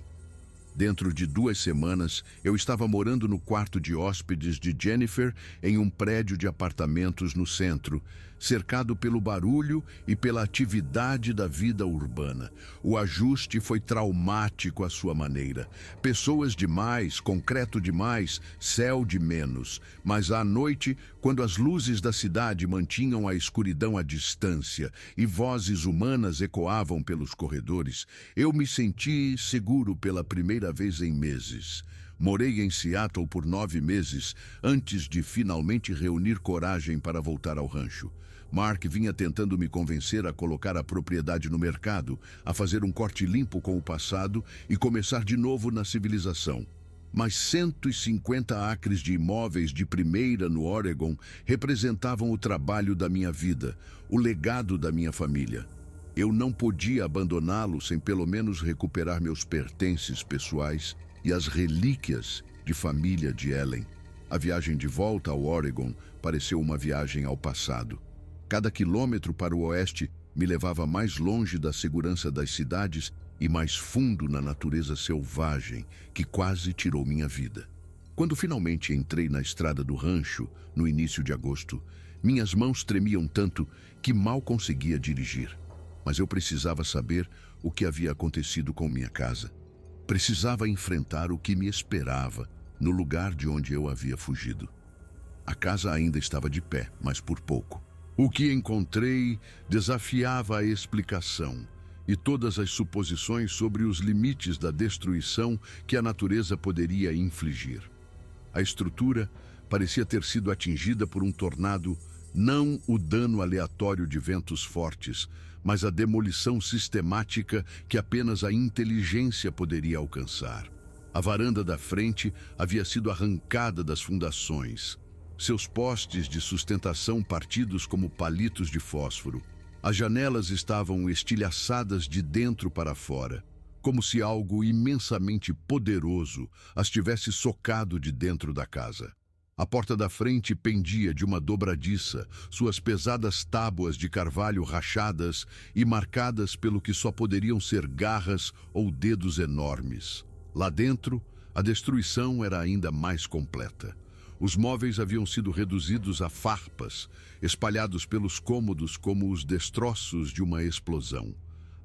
Dentro de 2 semanas, eu estava morando no quarto de hóspedes de Jennifer em um prédio de apartamentos no centro, cercado pelo barulho e pela atividade da vida urbana. O ajuste foi traumático à sua maneira. Pessoas demais, concreto demais, céu de menos. Mas à noite, quando as luzes da cidade mantinham a escuridão à distância e vozes humanas ecoavam pelos corredores, eu me senti seguro pela primeira vez em meses. Morei em Seattle por 9 meses antes de finalmente reunir coragem para voltar ao rancho. Mark vinha tentando me convencer a colocar a propriedade no mercado, a fazer um corte limpo com o passado e começar de novo na civilização. Mas 150 acres de imóveis de primeira no Oregon representavam o trabalho da minha vida, o legado da minha família. Eu não podia abandoná-lo sem pelo menos recuperar meus pertences pessoais e as relíquias de família de Ellen. A viagem de volta ao Oregon pareceu uma viagem ao passado. Cada quilômetro para o oeste me levava mais longe da segurança das cidades e mais fundo na natureza selvagem que quase tirou minha vida. Quando finalmente entrei na estrada do rancho, no início de agosto, minhas mãos tremiam tanto que mal conseguia dirigir. Mas eu precisava saber o que havia acontecido com minha casa. Precisava enfrentar o que me esperava no lugar de onde eu havia fugido. A casa ainda estava de pé, mas por pouco. O que encontrei desafiava a explicação e todas as suposições sobre os limites da destruição que a natureza poderia infligir. A estrutura parecia ter sido atingida por um tornado, não o dano aleatório de ventos fortes, mas a demolição sistemática que apenas a inteligência poderia alcançar. A varanda da frente havia sido arrancada das fundações, seus postes de sustentação partidos como palitos de fósforo. As janelas estavam estilhaçadas de dentro para fora, como se algo imensamente poderoso as tivesse socado de dentro da casa. A porta da frente pendia de uma dobradiça, suas pesadas tábuas de carvalho rachadas e marcadas pelo que só poderiam ser garras ou dedos enormes. Lá dentro, a destruição era ainda mais completa. Os móveis haviam sido reduzidos a farpas, espalhados pelos cômodos como os destroços de uma explosão.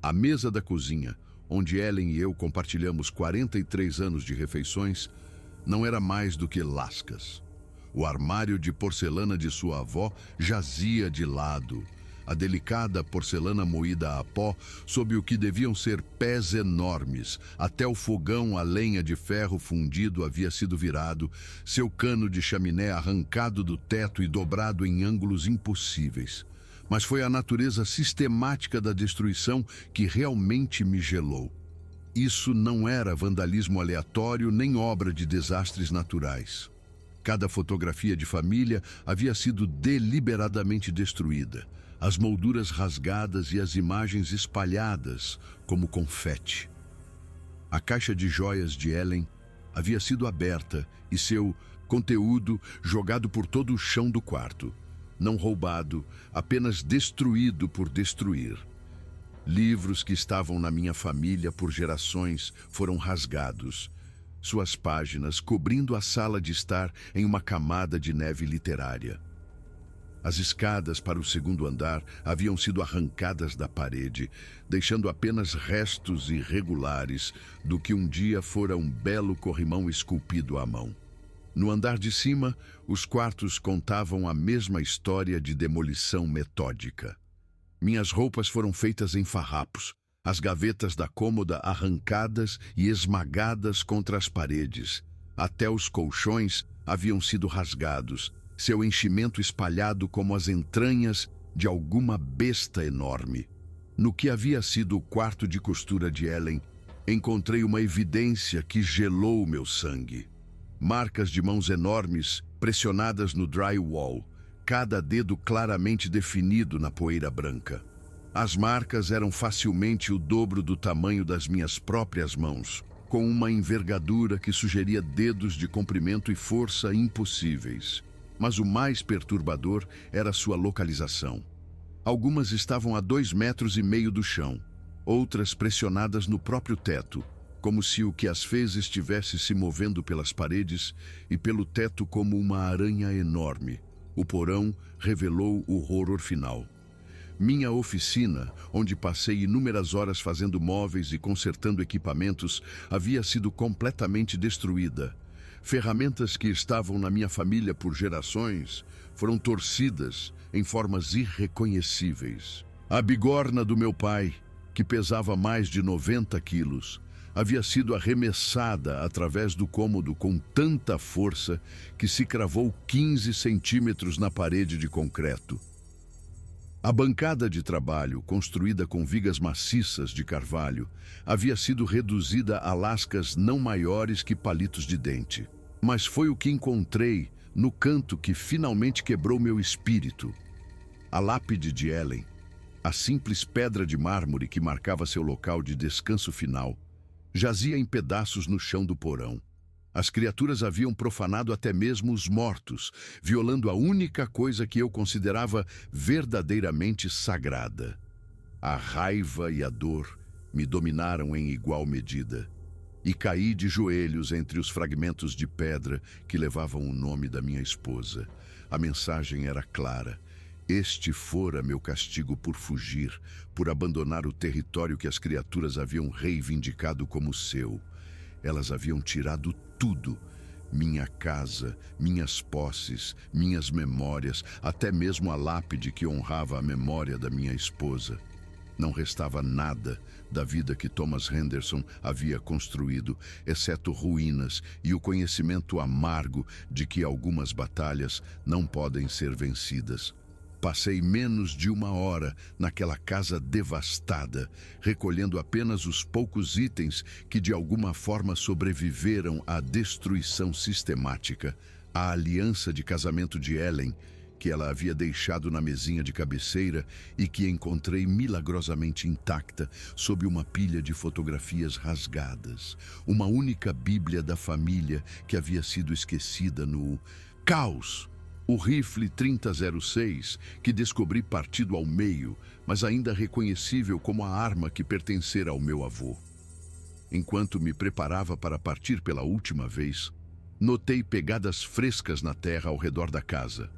A mesa da cozinha, onde Ellen e eu compartilhamos 43 anos de refeições, não era mais do que lascas. O armário de porcelana de sua avó jazia de lado, a delicada porcelana moída a pó sob o que deviam ser pés enormes. Até o fogão a lenha de ferro fundido havia sido virado, seu cano de chaminé arrancado do teto e dobrado em ângulos impossíveis. Mas foi a natureza sistemática da destruição que realmente me gelou. Isso não era vandalismo aleatório nem obra de desastres naturais. Cada fotografia de família havia sido deliberadamente destruída, as molduras rasgadas e as imagens espalhadas como confete. A caixa de joias de Ellen havia sido aberta e seu conteúdo jogado por todo o chão do quarto. Não roubado, apenas destruído por destruir. Livros que estavam na minha família por gerações foram rasgados, suas páginas cobrindo a sala de estar em uma camada de neve literária. As escadas para o segundo andar haviam sido arrancadas da parede, deixando apenas restos irregulares do que um dia fora um belo corrimão esculpido à mão. No andar de cima, os quartos contavam a mesma história de demolição metódica. Minhas roupas foram feitas em farrapos, as gavetas da cômoda arrancadas e esmagadas contra as paredes. Até os colchões haviam sido rasgados, seu enchimento espalhado como as entranhas de alguma besta enorme. No que havia sido o quarto de costura de Ellen, encontrei uma evidência que gelou meu sangue. Marcas de mãos enormes pressionadas no drywall, cada dedo claramente definido na poeira branca. As marcas eram facilmente o dobro do tamanho das minhas próprias mãos, com uma envergadura que sugeria dedos de comprimento e força impossíveis. Mas o mais perturbador era sua localização. Algumas estavam a 2,5 metros do chão, outras pressionadas no próprio teto, como se o que as fez estivesse se movendo pelas paredes e pelo teto como uma aranha enorme. O porão revelou o horror final. Minha oficina, onde passei inúmeras horas fazendo móveis e consertando equipamentos, havia sido completamente destruída. Ferramentas que estavam na minha família por gerações foram torcidas em formas irreconhecíveis. A bigorna do meu pai, que pesava mais de 90 quilos, havia sido arremessada através do cômodo com tanta força que se cravou 15 centímetros na parede de concreto. A bancada de trabalho, construída com vigas maciças de carvalho, havia sido reduzida a lascas não maiores que palitos de dente. Mas foi o que encontrei no canto que finalmente quebrou meu espírito. A lápide de Ellen, a simples pedra de mármore que marcava seu local de descanso final, jazia em pedaços no chão do porão. As criaturas haviam profanado até mesmo os mortos, violando a única coisa que eu considerava verdadeiramente sagrada. A raiva e a dor me dominaram em igual medida, e caí de joelhos entre os fragmentos de pedra que levavam o nome da minha esposa. A mensagem era clara: Este fora meu castigo por fugir, por abandonar o território que as criaturas haviam reivindicado como seu. Elas haviam tirado tudo: minha casa, minhas posses, minhas memórias, até mesmo a lápide que honrava a memória da minha esposa. Não restava nada da vida que Thomas Henderson havia construído, exceto ruínas e o conhecimento amargo de que algumas batalhas não podem ser vencidas. Passei menos de 1 hora naquela casa devastada, recolhendo apenas os poucos itens que de alguma forma sobreviveram à destruição sistemática, a aliança de casamento de Ellen, que ela havia deixado na mesinha de cabeceira e que encontrei milagrosamente intacta sob uma pilha de fotografias rasgadas, uma única Bíblia da família que havia sido esquecida no caos. O rifle 3006, que descobri partido ao meio, mas ainda reconhecível como a arma que pertencera ao meu avô. Enquanto me preparava para partir pela última vez, notei pegadas frescas na terra ao redor da casa.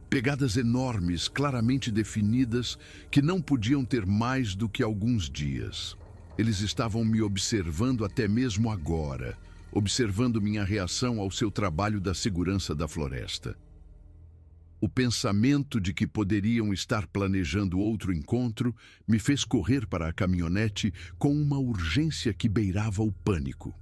Pegadas enormes, claramente definidas, que não podiam ter mais do que alguns dias. Eles estavam me observando até mesmo agora, observando minha reação ao seu trabalho da segurança da floresta. O pensamento de que poderiam estar planejando outro encontro me fez correr para a caminhonete com uma urgência que beirava o pânico.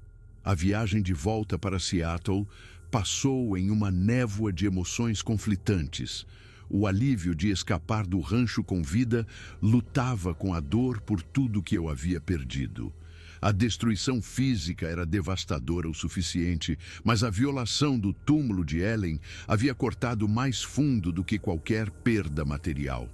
A viagem de volta para Seattle passou em uma névoa de emoções conflitantes. O alívio de escapar do rancho com vida lutava com a dor por tudo que eu havia perdido. A destruição física era devastadora o suficiente, mas a violação do túmulo de Ellen havia cortado mais fundo do que qualquer perda material.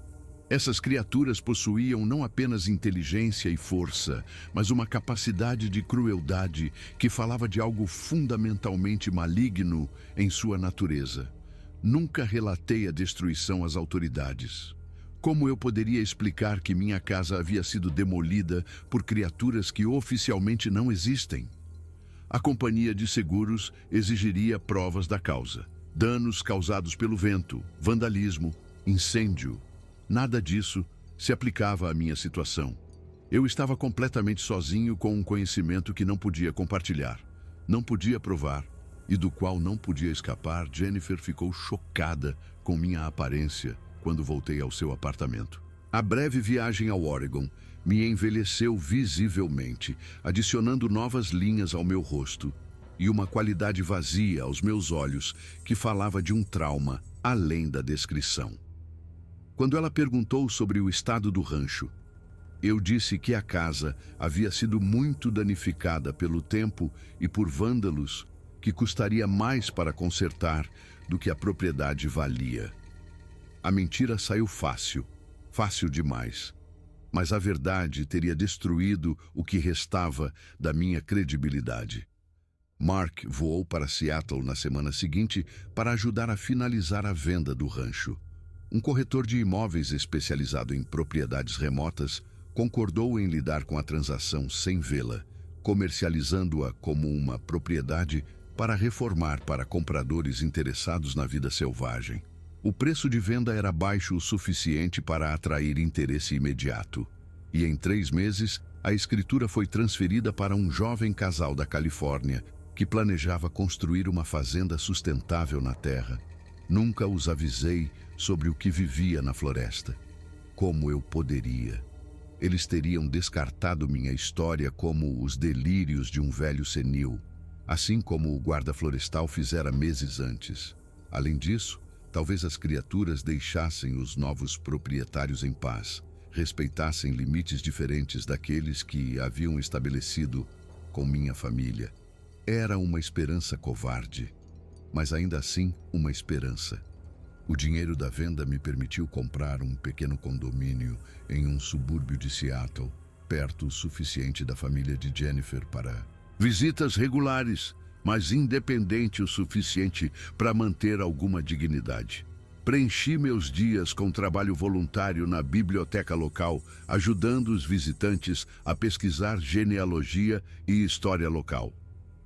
Essas criaturas possuíam não apenas inteligência e força, mas uma capacidade de crueldade que falava de algo fundamentalmente maligno em sua natureza. Nunca relatei a destruição às autoridades. Como eu poderia explicar que minha casa havia sido demolida por criaturas que oficialmente não existem? A companhia de seguros exigiria provas da causa. Danos causados pelo vento, vandalismo, incêndio. Nada disso se aplicava à minha situação. Eu estava completamente sozinho com um conhecimento que não podia compartilhar, não podia provar e do qual não podia escapar. Jennifer ficou chocada com minha aparência quando voltei ao seu apartamento. A breve viagem ao Oregon me envelheceu visivelmente, adicionando novas linhas ao meu rosto e uma qualidade vazia aos meus olhos que falava de um trauma além da descrição. Quando ela perguntou sobre o estado do rancho, eu disse que a casa havia sido muito danificada pelo tempo e por vândalos, que custaria mais para consertar do que a propriedade valia. A mentira saiu fácil, fácil demais, mas a verdade teria destruído o que restava da minha credibilidade. Mark voou para Seattle na semana seguinte para ajudar a finalizar a venda do rancho. Um corretor de imóveis especializado em propriedades remotas concordou em lidar com a transação sem vê-la, comercializando-a como uma propriedade para reformar para compradores interessados na vida selvagem. O preço de venda era baixo o suficiente para atrair interesse imediato, e em 3 meses a escritura foi transferida para um jovem casal da Califórnia que planejava construir uma fazenda sustentável na terra. Nunca os avisei sobre o que vivia na floresta. Como eu poderia? Eles teriam descartado minha história como os delírios de um velho senil, assim como o guarda florestal fizera meses antes. Além disso, talvez as criaturas deixassem os novos proprietários em paz, respeitassem limites diferentes daqueles que haviam estabelecido com minha família. Era uma esperança covarde, mas ainda assim uma esperança. O dinheiro da venda me permitiu comprar um pequeno condomínio em um subúrbio de Seattle, perto o suficiente da família de Jennifer para visitas regulares, mas independente o suficiente para manter alguma dignidade. Preenchi meus dias com trabalho voluntário na biblioteca local, ajudando os visitantes a pesquisar genealogia e história local.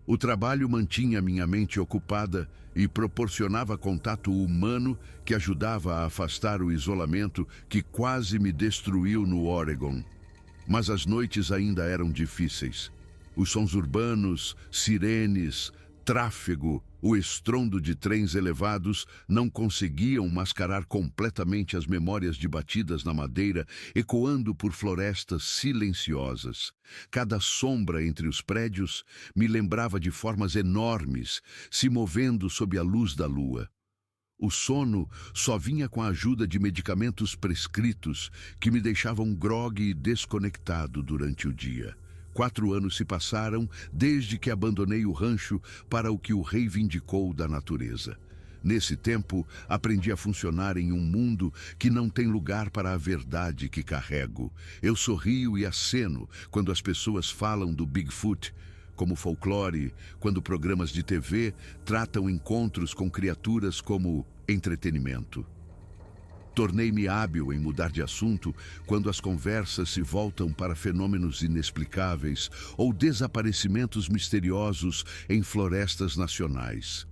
O trabalho mantinha minha mente ocupada e proporcionava contato humano que ajudava a afastar o isolamento que quase me destruiu no Oregon. Mas as noites ainda eram difíceis. Os sons urbanos, sirenes, tráfego, o estrondo de trens elevados não conseguiam mascarar completamente as memórias de batidas na madeira, ecoando por florestas silenciosas. Cada sombra entre os prédios me lembrava de formas enormes, se movendo sob a luz da lua. O sono só vinha com a ajuda de medicamentos prescritos que me deixavam grogue e desconectado durante o dia. 4 anos se passaram desde que abandonei o rancho para o que o reivindicou da natureza. Nesse tempo, aprendi a funcionar em um mundo que não tem lugar para a verdade que carrego. Eu sorrio e aceno quando as pessoas falam do Bigfoot como folclore, quando programas de TV tratam encontros com criaturas como entretenimento. Tornei-me hábil em mudar de assunto quando as conversas se voltam para fenômenos inexplicáveis ou desaparecimentos misteriosos em florestas nacionais.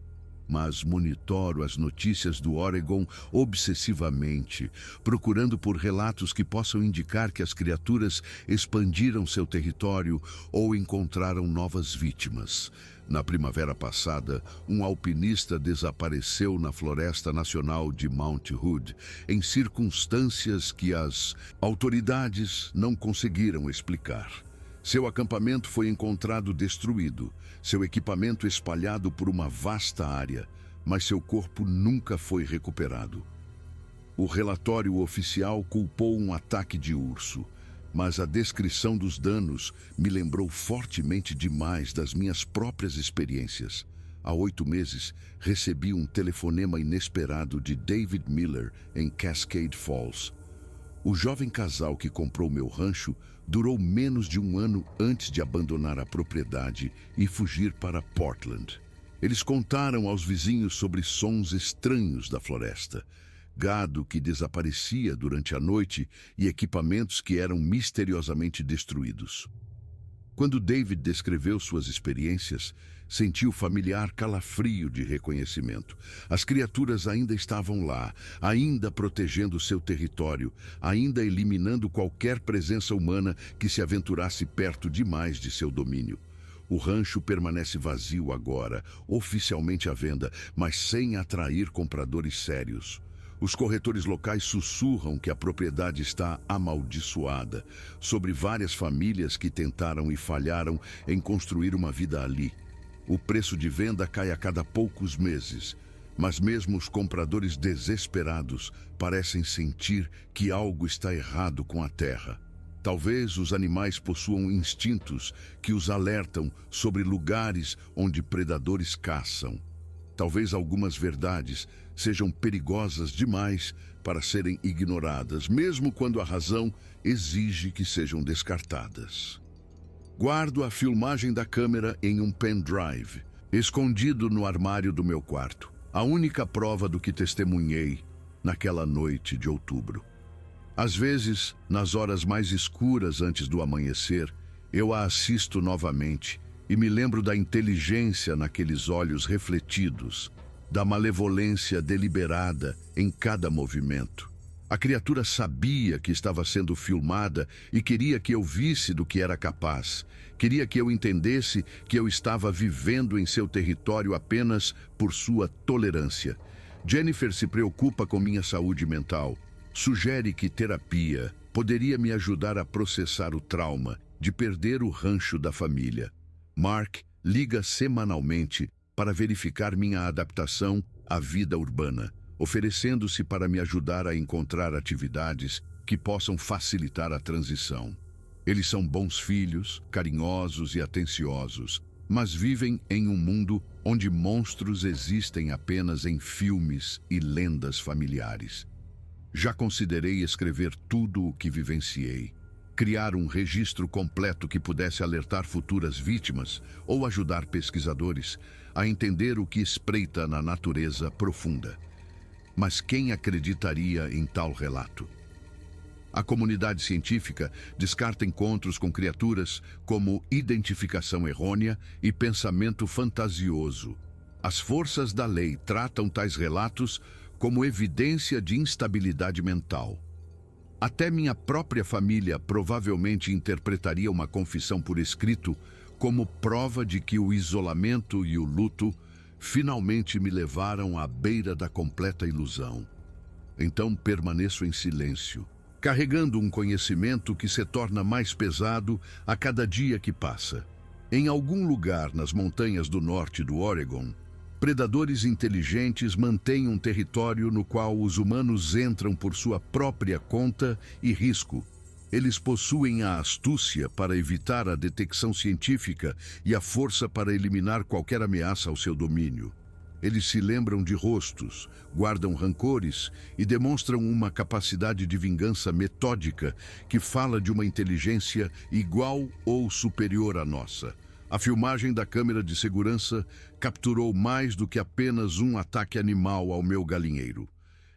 Mas monitoro as notícias do Oregon obsessivamente, procurando por relatos que possam indicar que as criaturas expandiram seu território ou encontraram novas vítimas. Na primavera passada, um alpinista desapareceu na Floresta Nacional de Mount Hood, em circunstâncias que as autoridades não conseguiram explicar. Seu acampamento foi encontrado destruído, seu equipamento espalhado por uma vasta área, mas seu corpo nunca foi recuperado. O relatório oficial culpou um ataque de urso, mas a descrição dos danos me lembrou fortemente demais das minhas próprias experiências. Há 8 meses, recebi um telefonema inesperado de David Miller em Cascade Falls. O jovem casal que comprou meu rancho durou menos de 1 ano antes de abandonar a propriedade e fugir para Portland. Eles contaram aos vizinhos sobre sons estranhos da floresta, gado que desaparecia durante a noite e equipamentos que eram misteriosamente destruídos. Quando David descreveu suas experiências, senti o familiar calafrio de reconhecimento. As criaturas ainda estavam lá, ainda protegendo seu território, ainda eliminando qualquer presença humana que se aventurasse perto demais de seu domínio. O rancho permanece vazio agora, oficialmente à venda, mas sem atrair compradores sérios. Os corretores locais sussurram que a propriedade está amaldiçoada, sobre várias famílias que tentaram e falharam em construir uma vida ali. O preço de venda cai a cada poucos meses, mas mesmo os compradores desesperados parecem sentir que algo está errado com a terra. Talvez os animais possuam instintos que os alertam sobre lugares onde predadores caçam. Talvez algumas verdades sejam perigosas demais para serem ignoradas, mesmo quando a razão exige que sejam descartadas. Guardo a filmagem da câmera em um pendrive, escondido no armário do meu quarto. A única prova do que testemunhei naquela noite de outubro. Às vezes, nas horas mais escuras antes do amanhecer, eu a assisto novamente e me lembro da inteligência naqueles olhos refletidos, da malevolência deliberada em cada movimento. A criatura sabia que estava sendo filmada e queria que eu visse do que era capaz. Queria que eu entendesse que eu estava vivendo em seu território apenas por sua tolerância. Jennifer se preocupa com minha saúde mental. Sugere que terapia poderia me ajudar a processar o trauma de perder o rancho da família. Mark liga semanalmente para verificar minha adaptação à vida urbana, oferecendo-se para me ajudar a encontrar atividades que possam facilitar a transição. Eles são bons filhos, carinhosos e atenciosos, mas vivem em um mundo onde monstros existem apenas em filmes e lendas familiares. Já considerei escrever tudo o que vivenciei, criar um registro completo que pudesse alertar futuras vítimas ou ajudar pesquisadores a entender o que espreita na natureza profunda. Mas quem acreditaria em tal relato? A comunidade científica descarta encontros com criaturas como identificação errônea e pensamento fantasioso. As forças da lei tratam tais relatos como evidência de instabilidade mental. Até minha própria família provavelmente interpretaria uma confissão por escrito como prova de que o isolamento e o luto finalmente me levaram à beira da completa ilusão. Então permaneço em silêncio, carregando um conhecimento que se torna mais pesado a cada dia que passa. Em algum lugar nas montanhas do norte do Oregon, predadores inteligentes mantêm um território no qual os humanos entram por sua própria conta e risco. Eles possuem a astúcia para evitar a detecção científica e a força para eliminar qualquer ameaça ao seu domínio. Eles se lembram de rostos, guardam rancores e demonstram uma capacidade de vingança metódica que fala de uma inteligência igual ou superior à nossa. A filmagem da câmera de segurança capturou mais do que apenas um ataque animal ao meu galinheiro.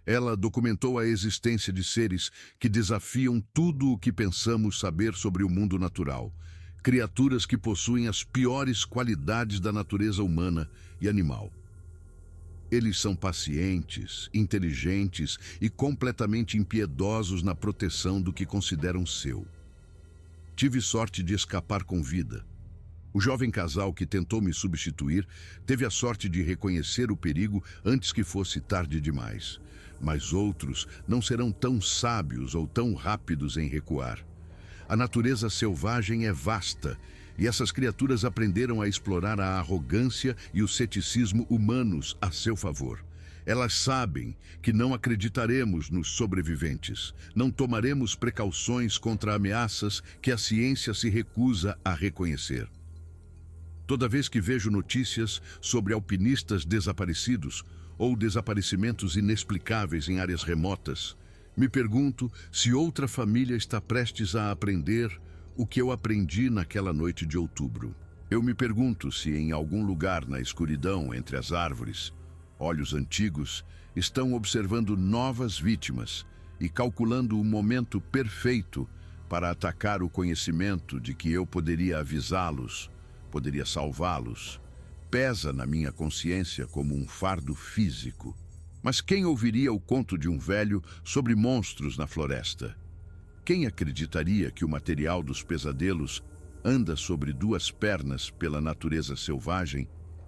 Ela documentou a existência de seres que desafiam tudo o que pensamos saber sobre o mundo natural. Criaturas que possuem as piores qualidades da natureza humana e animal. Eles são pacientes, inteligentes e completamente impiedosos na proteção do que consideram seu. Tive sorte de escapar com vida. O jovem casal que tentou me substituir teve a sorte de reconhecer o perigo antes que fosse tarde demais. Mas outros não serão tão sábios ou tão rápidos em recuar. A natureza selvagem é vasta e essas criaturas aprenderam a explorar a arrogância e o ceticismo humanos a seu favor. Elas sabem que não acreditaremos nos sobreviventes, não tomaremos precauções contra ameaças que a ciência se recusa a reconhecer. Toda vez que vejo notícias sobre alpinistas desaparecidos ou desaparecimentos inexplicáveis em áreas remotas, me pergunto se outra família está prestes a aprender o que eu aprendi naquela noite de outubro. Eu me pergunto se em algum lugar na escuridão entre as árvores, olhos antigos estão observando novas vítimas e calculando o momento perfeito para atacar o conhecimento de que eu poderia avisá-los, poderia salvá-los. Pesa na minha consciência como um fardo físico. Mas quem ouviria o conto de um velho sobre monstros na floresta? Quem acreditaria que o material dos pesadelos anda sobre duas pernas pela natureza selvagem,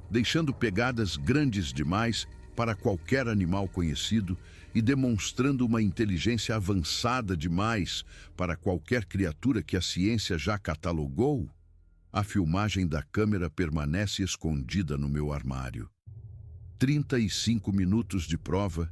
deixando pegadas grandes demais para qualquer animal conhecido e demonstrando uma inteligência avançada demais para qualquer criatura que a ciência já catalogou? A filmagem da câmera permanece escondida no meu armário. 35 minutos de prova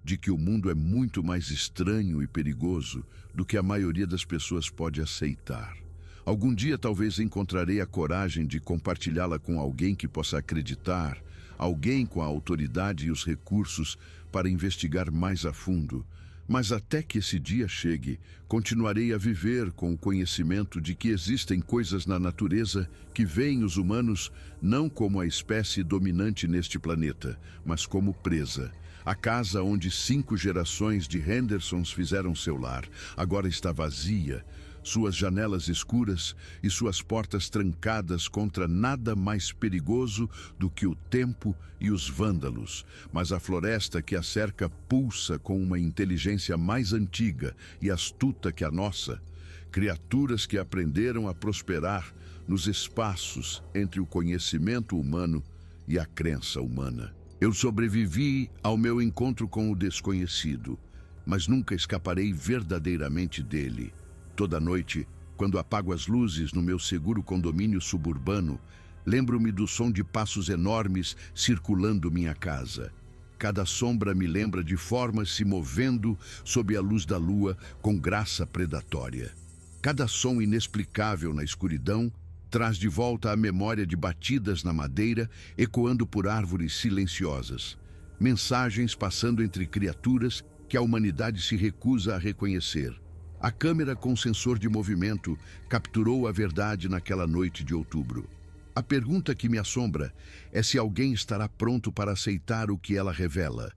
de que o mundo é muito mais estranho e perigoso do que a maioria das pessoas pode aceitar. Algum dia talvez encontrarei a coragem de compartilhá-la com alguém que possa acreditar, alguém com a autoridade e os recursos para investigar mais a fundo. Mas até que esse dia chegue, continuarei a viver com o conhecimento de que existem coisas na natureza que veem os humanos não como a espécie dominante neste planeta, mas como presa. A casa onde 5 gerações de Hendersons fizeram seu lar agora está vazia, suas janelas escuras e suas portas trancadas contra nada mais perigoso do que o tempo e os vândalos. Mas a floresta que a cerca pulsa com uma inteligência mais antiga e astuta que a nossa. Criaturas que aprenderam a prosperar nos espaços entre o conhecimento humano e a crença humana. Eu sobrevivi ao meu encontro com o desconhecido, mas nunca escaparei verdadeiramente dele. Toda noite, quando apago as luzes no meu seguro condomínio suburbano, lembro-me do som de passos enormes circulando minha casa. Cada sombra me lembra de formas se movendo sob a luz da lua com graça predatória. Cada som inexplicável na escuridão traz de volta a memória de batidas na madeira ecoando por árvores silenciosas. Mensagens passando entre criaturas que a humanidade se recusa a reconhecer. A câmera com sensor de movimento capturou a verdade naquela noite de outubro. A pergunta que me assombra é se alguém estará pronto para aceitar o que ela revela.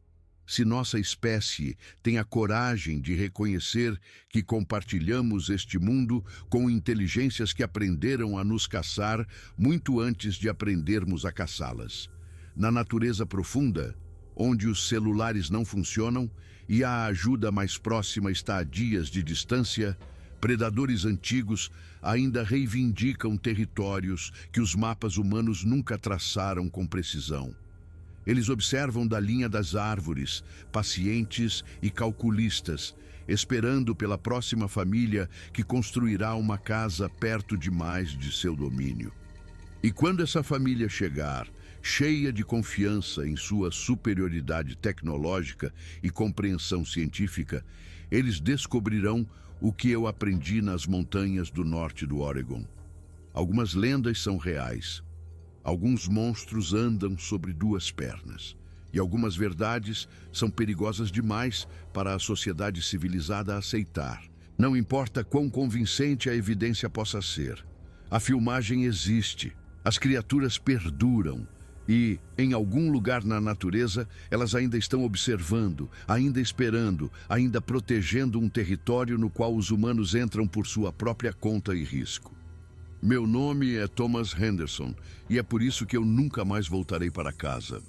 Se nossa espécie tem a coragem de reconhecer que compartilhamos este mundo com inteligências que aprenderam a nos caçar muito antes de aprendermos a caçá-las. Na natureza profunda, onde os celulares não funcionam e a ajuda mais próxima está a dias de distância, predadores antigos ainda reivindicam territórios que os mapas humanos nunca traçaram com precisão. Eles observam da linha das árvores, pacientes e calculistas, esperando pela próxima família que construirá uma casa perto demais de seu domínio. E quando essa família chegar, cheia de confiança em sua superioridade tecnológica e compreensão científica, eles descobrirão o que eu aprendi nas montanhas do norte do Oregon. Algumas lendas são reais. Alguns monstros andam sobre duas pernas. E algumas verdades são perigosas demais para a sociedade civilizada aceitar. Não importa quão convincente a evidência possa ser. A filmagem existe. As criaturas perduram. E, em algum lugar na natureza, elas ainda estão observando, ainda esperando, ainda protegendo um território no qual os humanos entram por sua própria conta e risco. Meu nome é Thomas Henderson, e é por isso que eu nunca mais voltarei para casa.